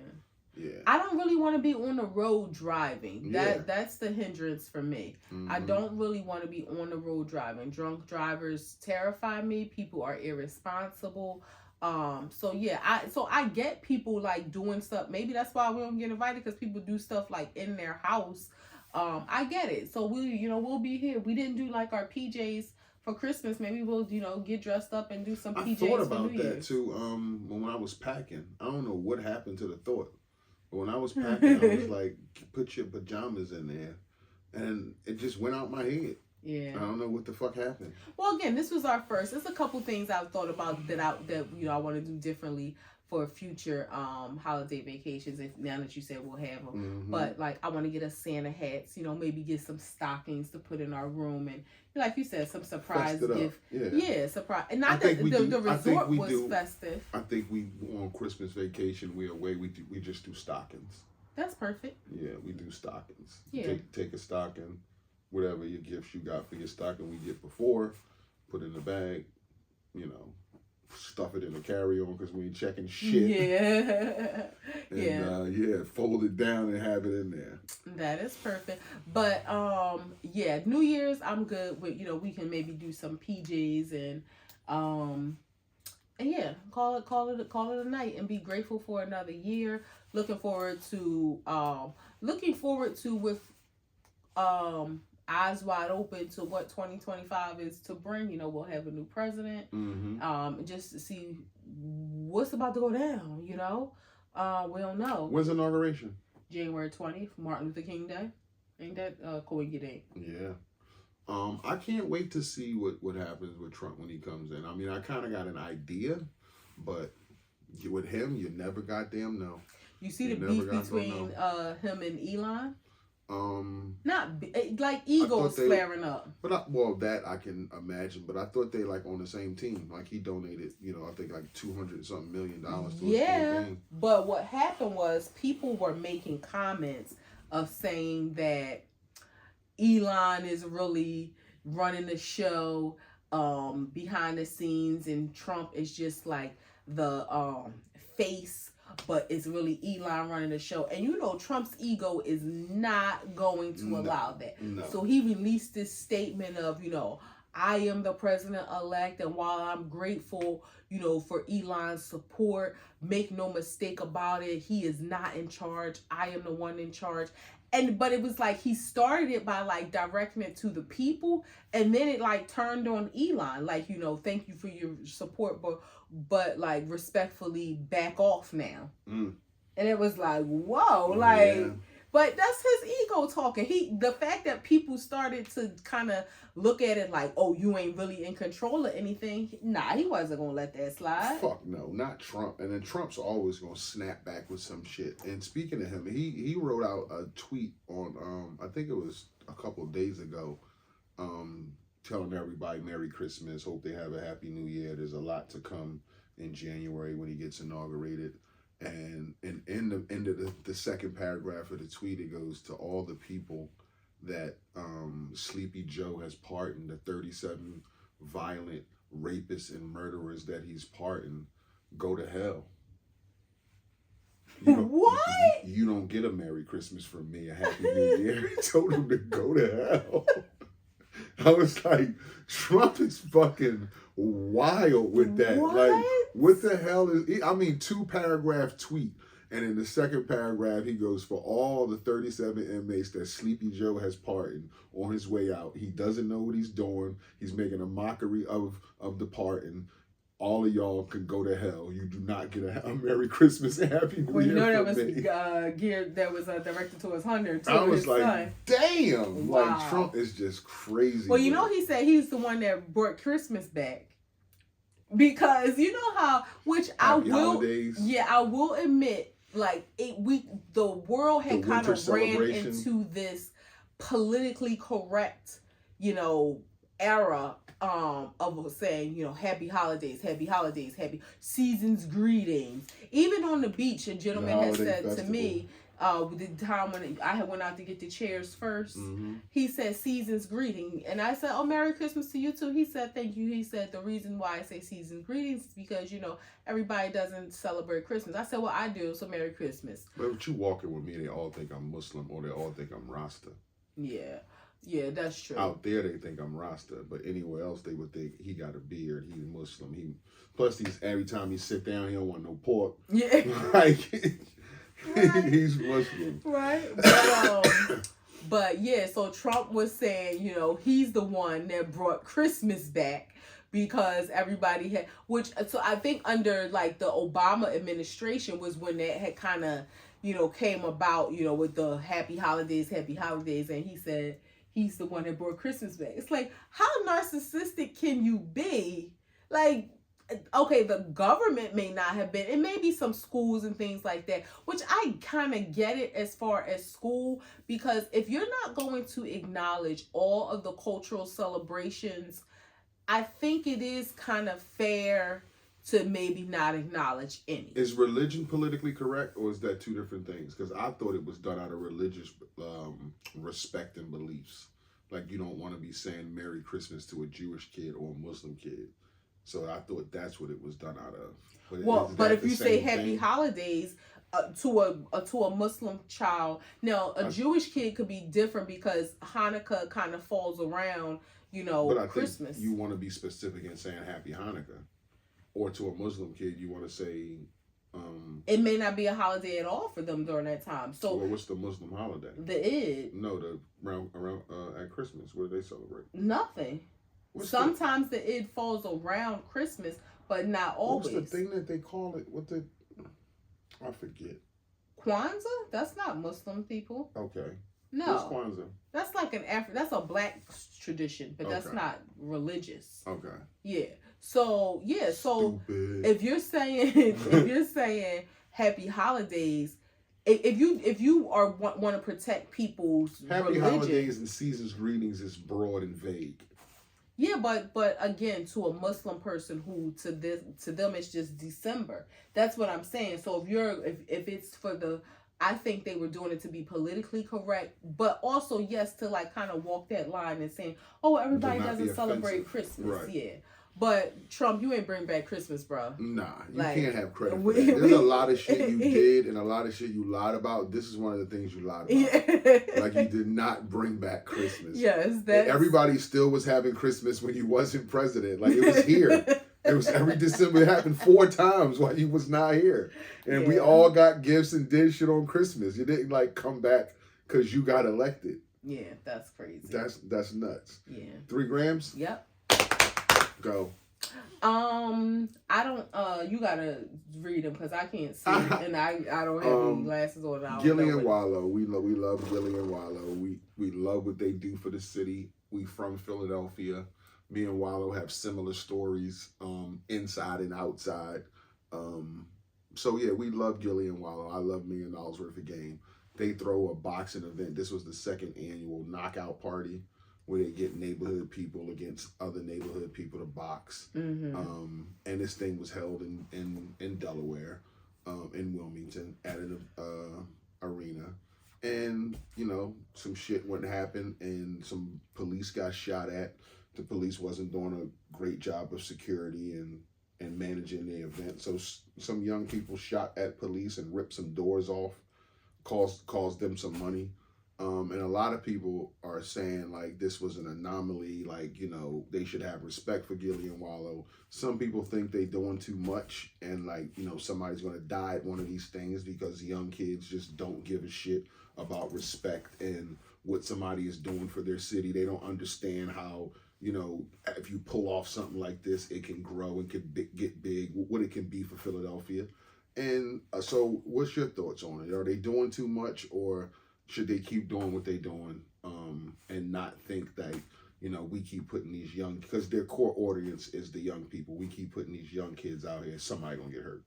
Yeah. I don't really want to be on the road driving. That's the hindrance for me. Mm-hmm. I don't really want to be on the road driving. Drunk drivers terrify me. People are irresponsible. So I get people like doing stuff. Maybe that's why we don't get invited, because people do stuff like in their house. I get it. So we'll be here. We didn't do like our PJs for Christmas. Maybe we'll get dressed up and do some PJs. I thought about for New that Year's. Too. When I was packing, I don't know what happened to the thought. But when I was packing, I was like, put your pajamas in there. And it just went out my head. Yeah. I don't know what the fuck happened. Well, again, this was our first. There's a couple things I've thought about that I want to do differently for future holiday vacations. If now that you said we'll have them. Mm-hmm. But like, I want to get us Santa hats, maybe get some stockings to put in our room, and like you said, some surprise gift. Yeah, surprise. And not that the resort was festive. I think we on Christmas vacation, we're away. We just do stockings. That's perfect. Yeah, we do stockings. Yeah. Take a stocking, whatever your gifts you got for your stocking we get before, put in the bag, you know, stuff it in a carry-on because we ain't checking shit. Yeah. And fold it down and have it in there. That is perfect. But New Year's I'm good with, we can maybe do some PJs and call it a night and be grateful for another year. Looking forward to with eyes wide open to what 2025 is to bring. We'll have a new president. Mm-hmm. Just to see what's about to go down. We don't know. When's inauguration? January 20th, Martin Luther King Day. Ain't that coincident? Yeah. I can't wait to see what happens with Trump when he comes in. I mean, I kind of got an idea, but with him, you never goddamn know. You see the beef between him and Elon? Not like egos flaring up. But that I can imagine. But I thought they like on the same team. Like he donated, I think like $200 million to his campaign. But what happened was people were making comments of saying that Elon is really running the show behind the scenes, and Trump is just like the face, but it's really Elon running the show. And Trump's ego is not going to allow that. No. So he released this statement of, I am the president-elect, and while I'm grateful, for Elon's support, make no mistake about it, he is not in charge. I am the one in charge. But it was like he started it by like directing it to the people, and then it like turned on Elon, like, thank you for your support, but like respectfully back off now. And it was like, whoa, like, yeah. But that's his ego talking. The fact that people started to kind of look at it like, oh, you ain't really in control of anything. Nah, he wasn't gonna let that slide. Fuck no, not Trump. And then Trump's always gonna snap back with some shit. And speaking of him, he wrote out a tweet on I think it was a couple of days ago, telling everybody Merry Christmas, hope they have a Happy New Year. There's a lot to come in January when he gets inaugurated. And in the end of the second paragraph of the tweet, it goes to all the people that Sleepy Joe has pardoned, the 37 violent rapists and murderers that he's pardoned, go to hell. What? You don't get a Merry Christmas from me, a Happy New Year. He told him to go to hell. I was like, Trump is fucking wild with that. What? Like, what the hell is... 2-paragraph tweet. And in the second paragraph, he goes, for all the 37 inmates that Sleepy Joe has pardoned on his way out, he doesn't know what he's doing. He's making a mockery of the pardon. All of y'all can go to hell. You do not get a Merry Christmas and Happy New Year. That was geared, that was directed towards Hunter too. I was like, son. Damn! Wow. Like, Trump is just crazy. Well, he said he's the one that brought Christmas back. Because Holidays. I will admit, like the world had kind of ran into this politically correct, era of saying, happy holidays, happy season's greetings. Even on the beach, a gentleman had said to me, the time when I went out to get the chairs first, he said season's greeting, and I said, oh, Merry Christmas to you too. He said, thank you. He said, the reason why I say season's greetings is because everybody doesn't celebrate Christmas. I said, well, I do, so Merry Christmas. But you walking with me, they all think I'm Muslim, or they all think I'm Rasta. Yeah, that's true. Out there, they think I'm Rasta, but anywhere else, they would think he got a beard, he's Muslim. Plus, every time he sit down, he don't want no pork. Yeah. Like, right. He's Muslim. Right. But yeah, so Trump was saying, he's the one that brought Christmas back because everybody had, so I think under like the Obama administration was when that had kind of, came about, with the happy holidays, and he said he's the one that brought Christmas back. It's like, how narcissistic can you be? Like, okay, the government may not have been, it may be some schools and things like that, which I kind of get it as far as school, because if you're not going to acknowledge all of the cultural celebrations, I think it is kind of fair to maybe not acknowledge any. Is religion politically correct, or is that two different things? Because I thought it was done out of religious respect and beliefs. Like, you don't want to be saying Merry Christmas to a Jewish kid or a Muslim kid. So I thought that's what it was done out of. But if you say Happy Holidays to a Muslim child, now a Jewish kid could be different because Hanukkah kind of falls around, but I Christmas. Think you want to be specific in saying Happy Hanukkah, or to a Muslim kid you want to say. It may not be a holiday at all for them during that time. So, well, what's the Muslim holiday? The Eid. No, the around at Christmas. What do they celebrate? Nothing. Sometimes the Eid falls around Christmas, but not always. What's the thing that they call it? I forget. Kwanzaa? That's not Muslim people. Okay. No. What's Kwanzaa? That's like that's a black tradition, but that's not religious. Okay. Yeah. So Stupid. if you're saying Happy Holidays, if you are want to protect people's Happy religion, Holidays and Season's greetings is broad and vague. Yeah, but again, to a Muslim person who to them it's just December. That's what I'm saying. So if it's for I think they were doing it to be politically correct, but also yes to like kind of walk that line and saying, oh, everybody doesn't celebrate Christmas. Right. Yeah. But Trump, you ain't bring back Christmas, bro. Nah, you can't have credit for that. There's a lot of shit you did and a lot of shit you lied about. This is one of the things you lied about. Yeah. Like you did not bring back Christmas. Yes, everybody still was having Christmas when you wasn't president. Like it was here. It was every December. It happened 4 times while you was not here, and we all got gifts and did shit on Christmas. You didn't like come back because you got elected. Yeah, that's crazy. That's nuts. Yeah. 3 grams. Yep. Go. I don't. You gotta read them because I can't see and I don't have any glasses on. Gillian Wallow. We love Gillian Wallow. We love what they do for the city. We from Philadelphia. Me and Wallow have similar stories, inside and outside. So yeah, we love Gillian Wallow. I love $1 million worth of game. They throw a boxing event. This was the 2nd annual knockout party, where they get neighborhood people against other neighborhood people to box. Mm-hmm. And this thing was held in Delaware, in Wilmington, at an arena. And, some shit wouldn't happen, and some police got shot at. The police wasn't doing a great job of security and managing the event. So some young people shot at police and ripped some doors off, caused them some money. And a lot of people are saying, like, this was an anomaly, like, they should have respect for Gillian Wallow. Some people think they doing too much and, like, somebody's going to die at one of these things because young kids just don't give a shit about respect and what somebody is doing for their city. They don't understand how, if you pull off something like this, it can grow and can get big, what it can be for Philadelphia. And so what's your thoughts on it? Are they doing too much, or should they keep doing what they're doing, and not think that, we keep putting these young, because their core audience is the young people. We keep putting these young kids out here. Somebody gonna get hurt.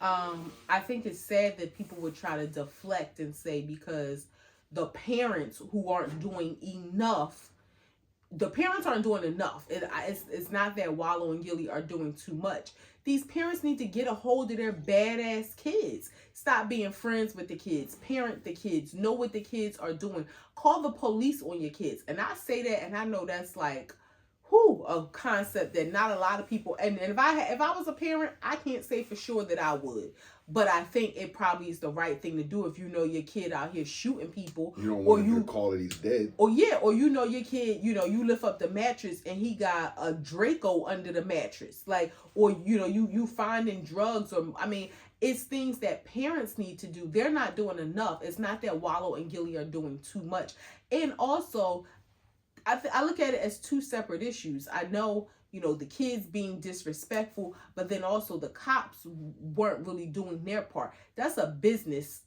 I think it's sad that people would try to deflect and say because the parents who aren't doing enough, It's not that Wallow and Gilly are doing too much. These parents need to get a hold of their badass kids. Stop being friends with the kids. Parent the kids. Know what the kids are doing. Call the police on your kids. And I say that, and I know that's like, a concept that not a lot of people. And if I was a parent, I can't say for sure that I would. But I think it probably is the right thing to do if you know your kid out here shooting people. You don't want to call it he's dead. Or your kid, you lift up the mattress and he got a Draco under the mattress. Like, or, you finding drugs or, it's things that parents need to do. They're not doing enough. It's not that Wallow and Gilly are doing too much. And also, I look at it as 2 separate issues. I know, the kids being disrespectful, but then also the cops weren't really doing their part. That's a business,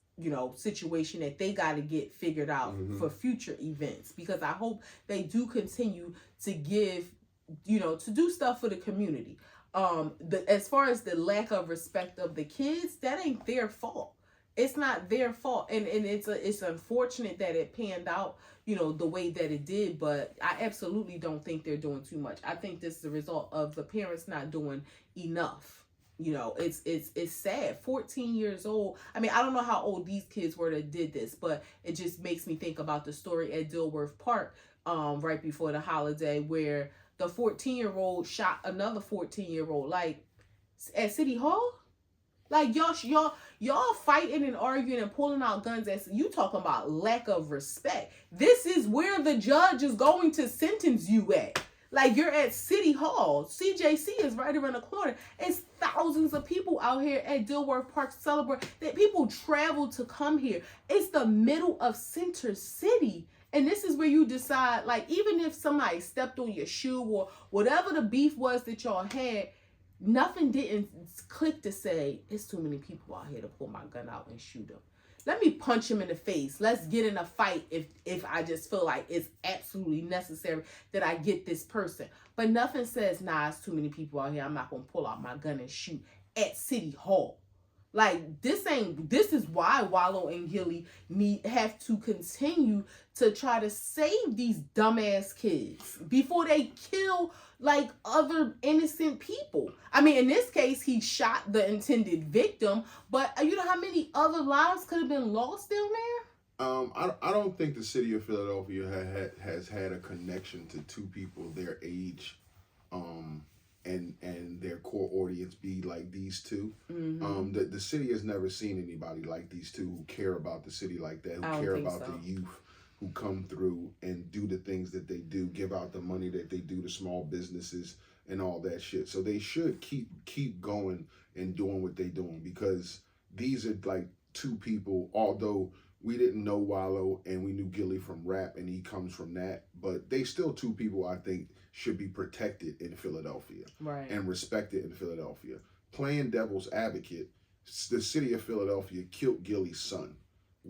situation that they got to get figured out for future events, because I hope they do continue to give, to do stuff for the community. As far as the lack of respect of the kids, that ain't their fault. It's not their fault. And it's unfortunate that it panned out, the way that it did, but I absolutely don't think they're doing too much. I think this is the result of the parents not doing enough. it's sad. 14 years old. I mean, I don't know how old these kids were that did this, but it just makes me think about the story at Dilworth Park, right before the holiday, where the 14-year-old shot another 14-year-old, like at City Hall. Like y'all fighting and arguing and pulling out guns. As you talking about lack of respect. This is where the judge is going to sentence you at. Like, you're at City Hall. CJC is right around the corner. It's thousands of people out here at Dilworth Park to celebrate. That people travel to come here. It's the middle of Center City. And this is where you decide, like, even if somebody stepped on your shoe or whatever the beef was that y'all had, nothing didn't click to say, it's too many people out here to pull my gun out and shoot them. Let me punch him in the face. Let's get in a fight if I just feel like it's absolutely necessary that I get this person. But nothing says, nah, it's too many people out here. I'm not going to pull out my gun and shoot at City Hall. Like, this is why Wallow and Gilly have to continue to try to save these dumbass kids before they kill, like, other innocent people. I mean, in this case, he shot the intended victim, but you know how many other lives could have been lost down there? I don't think the city of Philadelphia has had a connection to two people their age, and their core audience be like these two. Mm-hmm. The city has never seen anybody like these two who care about the city like that, who care about the youth, who come through and do the things that they do, give out the money that they do to small businesses and all that shit. So they should keep going and doing what they're doing, because these are like two people, although we didn't know Wallow and we knew Gilly from rap and he comes from that, but they still two people I think should be protected in Philadelphia, right, and respected in Philadelphia. Playing devil's advocate, the city of Philadelphia killed Gilly's son.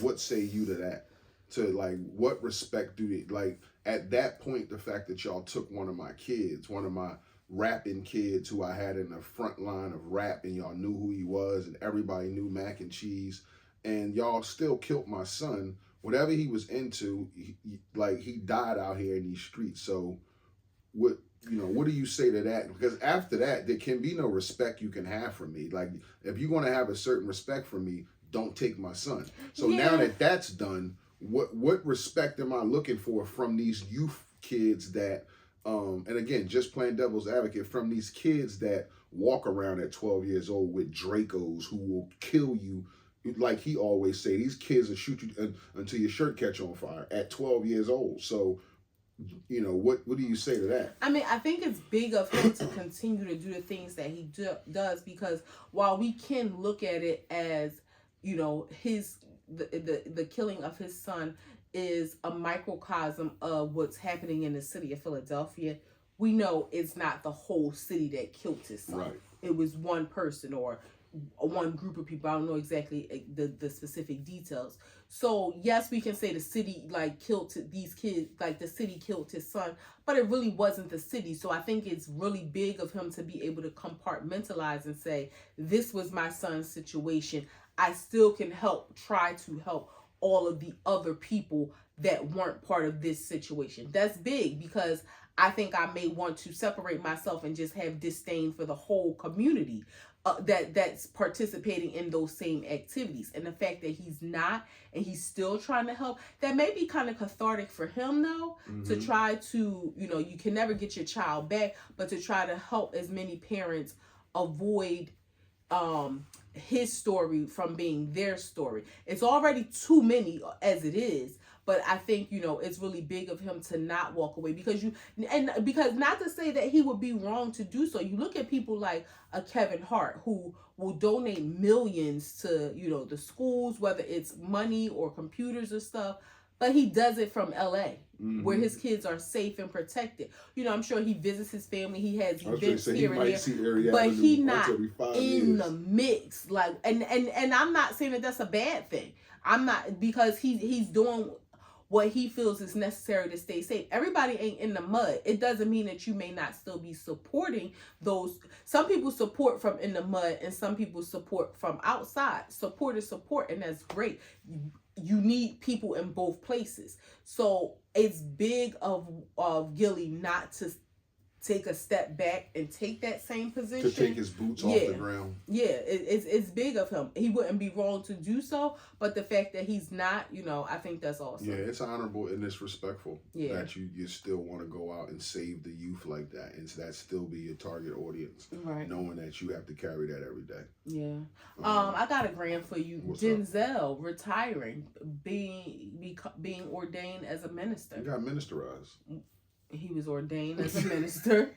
What say you to that? To, like, what respect do they, like, at that point, the fact that y'all took one of my kids, one of my rapping kids who I had in the front line of rap, and y'all knew who he was and everybody knew Mac and Cheese, and y'all still killed my son. Whatever he was into, he died out here in these streets. So what do you say to that? Because after that, there can be no respect you can have from me. Like, if you're going to have a certain respect from me, don't take my son. So now that that's done, what respect am I looking for from these youth kids that, and again, just playing devil's advocate, from these kids that walk around at 12 years old with Dracos who will kill you? Like he always say, these kids will shoot you until your shirt catch on fire at 12 years old. So, what do you say to that? I mean, I think it's big of him to continue to do the things that he does, because while we can look at it as, the killing of his son is a microcosm of what's happening in the city of Philadelphia, we know it's not the whole city that killed his son. Right. It was one person or one group of people. I don't know exactly the specific details. So yes, we can say the city killed these kids, like the city killed his son, but it really wasn't the city. So I think it's really big of him to be able to compartmentalize and say, this was my son's situation. I still can try to help all of the other people that weren't part of this situation. That's big, because I think I may want to separate myself and just have disdain for the whole community that's participating in those same activities. And the fact that he's not, and he's still trying to help, that may be kind of cathartic for him, though, to try to, you can never get your child back, but to try to help as many parents avoid his story from being their story. It's already too many as it is, but I think, it's really big of him to not walk away, because not to say that he would be wrong to do so. You look at people like a Kevin Hart, who will donate millions to, the schools, whether it's money or computers or stuff, but he does it from LA, where his kids are safe and protected. I'm sure he visits his family. He has events here and there, but he not in the mix. Like, and I'm not saying that that's a bad thing. I'm not, because he's doing what he feels is necessary to stay safe. Everybody ain't in the mud. It doesn't mean that you may not still be supporting those. Some people support from in the mud, and some people support from outside. Support is support, and that's great. You need people in both places. So it's big of Gilly not take a step back and take that same position. To take his boots off the ground. Yeah, it's big of him. He wouldn't be wrong to do so, but the fact that he's not, I think that's awesome. Yeah, it's honorable and it's respectful that you still want to go out and save the youth like that, and that still be your target audience, right? Knowing that you have to carry that every day. Yeah. I got a grand for you. Denzel retiring, being ordained as a minister. He got ministerized. He was ordained as a minister.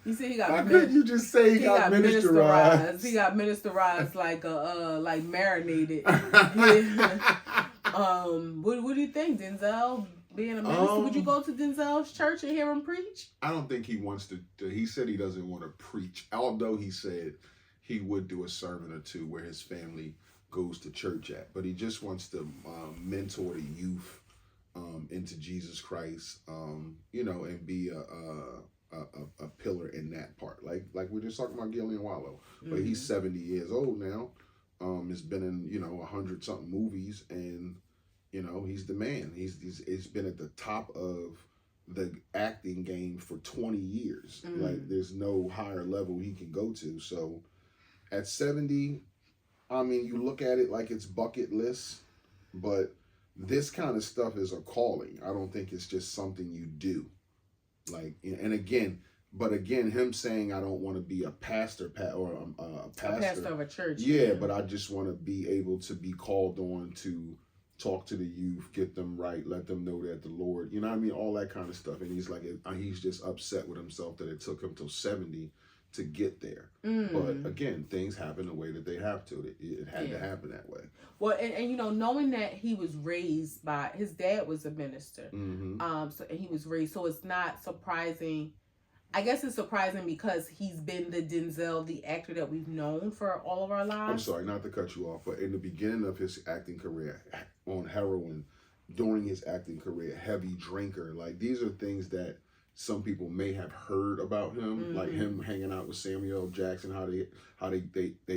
You see, he got. How could you just say he got ministerized? He got ministerized like marinated. What do you think, Denzel? Being a minister, would you go to Denzel's church and hear him preach? I don't think he wants to. He said he doesn't want to preach, although he said he would do a sermon or two where his family goes to church at. But he just wants to mentor the youth into Jesus Christ, and be a pillar in that part. Like we were just talking about Gillian Wallow, but he's 70 years old now. Has been in 100 something movies, and he's the man. He's been at the top of the acting game for 20 years. Like there's no higher level he can go to. So at 70, I mean, you look at it like it's bucket list, but this kind of stuff is a calling. I don't think it's just something you do. But again, him saying I don't want to be a pastor or a pastor of a church. Yeah, but I just want to be able to be called on to talk to the youth, get them right, let them know that the Lord, all that kind of stuff. And he's just upset with himself that it took him till 70 to get there. But again, things happen the way that they have to. It had to happen that way. Well, and knowing that he was raised by his dad was a minister, and he was raised, so it's not surprising. I guess it's surprising because he's been the Denzel, the actor that we've known for all of our lives. I'm sorry, not to cut you off, but in the beginning of his acting career, on heroin, during his acting career, heavy drinker, like these are things that some people may have heard about him, like him hanging out with Samuel L. Jackson, how they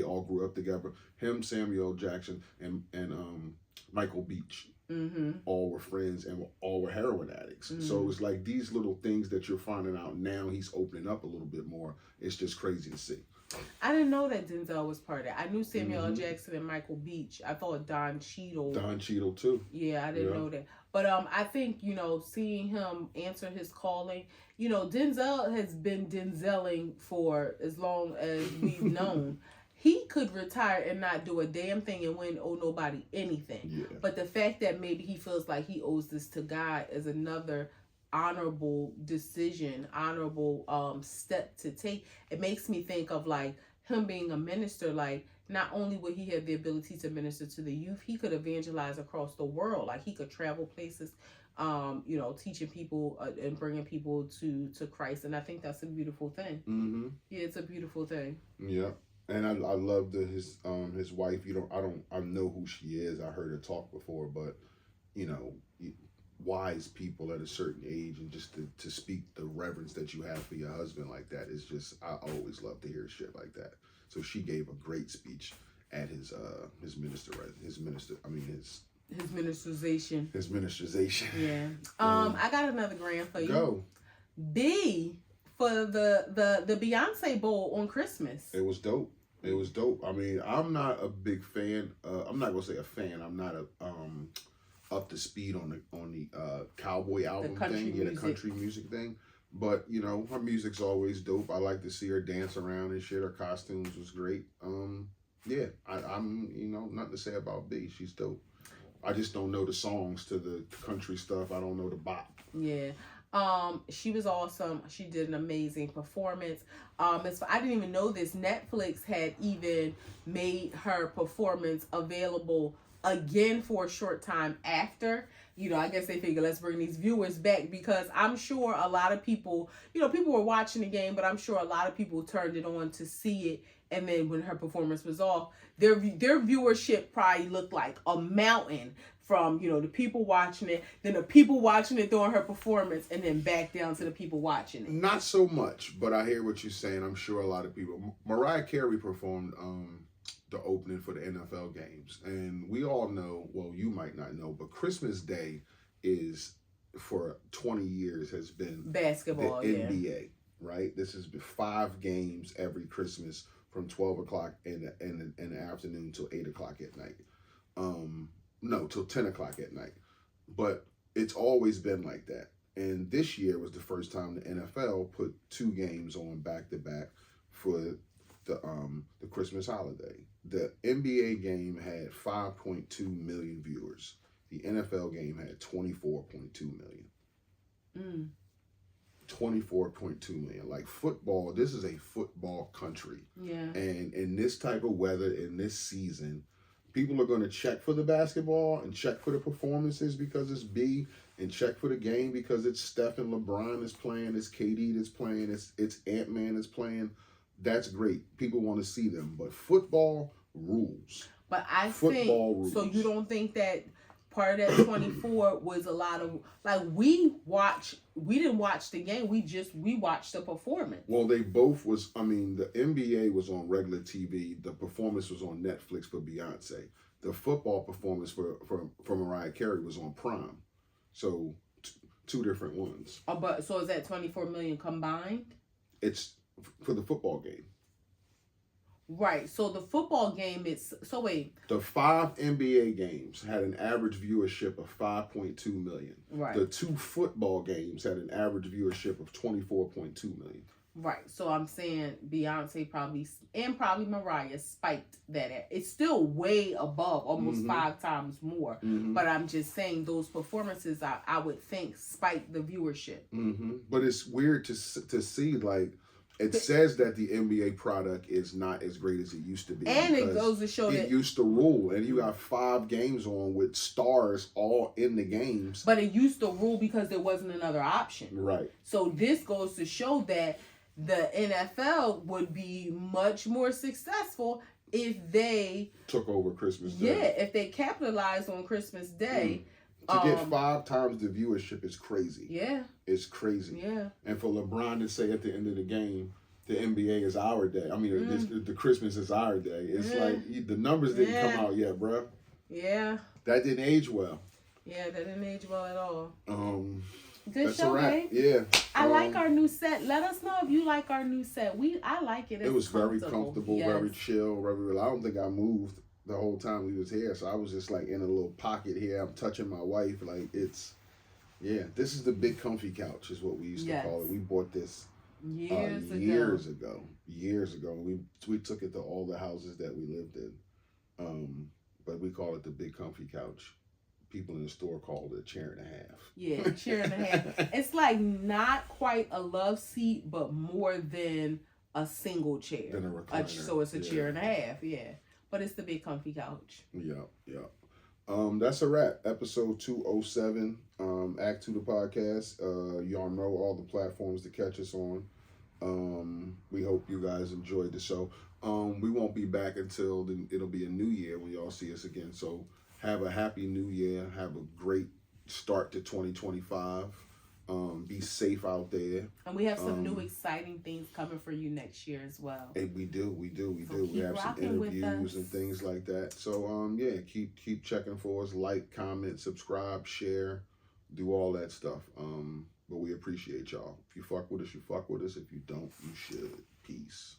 all grew up together. Him, Samuel L. Jackson, and Michael Beach, all were friends and all were heroin addicts. So it's like these little things that you're finding out now. He's opening up a little bit more. It's just crazy to see. I didn't know that Denzel was part of it. I knew Samuel L. Jackson and Michael Beach. I thought Don Cheadle. Don Cheadle too. Yeah, I didn't know that. But I think, seeing him answer his calling, Denzel has been Denzeling for as long as we've known. He could retire and not do a damn thing and win nobody anything. Yeah. But the fact that maybe he feels like he owes this to God is another honorable decision, honorable step to take. It makes me think of like him being a minister. Like not only would he have the ability to minister to the youth, he could evangelize across the world. Like he could travel places, teaching people and bringing people to Christ. And I think that's a beautiful thing. Yeah, it's a beautiful thing. Yeah. And I love his wife. I know who she is. I heard her talk before, but wise people at a certain age, and just to speak the reverence that you have for your husband like that is just, I always love to hear shit like that. So she gave a great speech at his ministerization. Yeah. I got another grand for you. Go. B for the Beyonce Bowl on Christmas. It was dope. I mean, I'm not a big fan. I'm not gonna say a fan. I'm not up to speed on the cowboy album thing, the country music thing. But her music's always dope. I like to see her dance around and shit. Her costumes was great. I'm nothing to say about B. She's dope. I just don't know the songs to the country stuff. I don't know the bop. Yeah. She was awesome. She did an amazing performance. I didn't even know this. Netflix had even made her performance available again for a short time after. I guess they figure let's bring these viewers back, because I'm sure a lot of people, people were watching the game, but I'm sure a lot of people turned it on to see it. And then when her performance was off, their viewership probably looked like a mountain from, the people watching it, then the people watching it during her performance, and then back down to the people watching it. Not so much, but I hear what you're saying. I'm sure a lot of people. Mariah Carey performed the opening for the NFL games. And we all know, well, you might not know, but Christmas Day is for 20 years has been basketball, the NBA, right? This has been 5 games every Christmas from 12 o'clock in the afternoon till 8 o'clock at night. No, till 10 o'clock at night. But it's always been like that. And this year was the first time the NFL put 2 games on back to back for the Christmas holiday. The NBA game had 5.2 million viewers. The NFL game had 24.2 million. 24.2 million. Like football, this is a football country. Yeah. And in this type of weather, in this season, people are going to check for the basketball and check for the performances because it's B, and check for the game because it's Steph and LeBron is playing, it's KD that's playing, it's Ant-Man is playing. That's great. People want to see them. But football rules. But I football think, rules. so you don't think that part of that 24 was a lot of, like, we didn't watch the game, we watched the performance. Well, they both was, I mean, the NBA was on regular TV, the performance was on Netflix for Beyonce. The football performance for Mariah Carey was on Prime. So 2 different ones. Oh, but so is that 24 million combined? It's for the football game. Right. So the football game is, so wait. The 5 NBA games had an average viewership of 5.2 million. Right. The 2 football games had an average viewership of 24.2 million. Right. So I'm saying Beyonce probably Mariah spiked that. It's still way above, almost 5 times more. But I'm just saying those performances, I would think, spiked the viewership. But it's weird to see, like, it says that the NBA product is not as great as it used to be. And it goes to show that it used to rule, and you got 5 games on with stars all in the games. But it used to rule because there wasn't another option. Right. So this goes to show that the NFL would be much more successful if they took over Christmas Day. Yeah, if they capitalized on Christmas Day. To get 5 times the viewership is crazy. Yeah. It's crazy. Yeah. And for LeBron to say at the end of the game, the NBA is our day. I mean, the Christmas is our day. It's like, the numbers didn't come out yet, bro. Yeah. That didn't age well. Yeah, that didn't age well at all. Good That's show, babe. Yeah. I like our new set. Let us know if you like our new set. I like it. It was very comfortable, yes. very chill, very. I don't think I moved the whole time we was here, so I was just like in a little pocket here. I'm touching my wife, like it's. Yeah, this is the big comfy couch, is what we used to call it. We bought this years ago. We took it to all the houses that we lived in, but we call it the big comfy couch. People in the store called it a chair and a half. Yeah, chair and a half. It's like not quite a love seat, but more than a single chair. Than a recliner. So it's a chair and a half, yeah. But it's the big comfy couch. Yeah. That's a wrap. Episode 207, Act 2 the podcast. Y'all know all the platforms to catch us on. We hope you guys enjoyed the show. We won't be back until it'll be a new year when y'all see us again. So have a happy new year. Have a great start to 2025. Be safe out there. And we have some new exciting things coming for you next year as well. And we do. So We have some interviews and things like that. So keep checking for us. Like, comment, subscribe, share, do all that stuff. But we appreciate y'all. If you fuck with us, you fuck with us. If you don't, you should. Peace.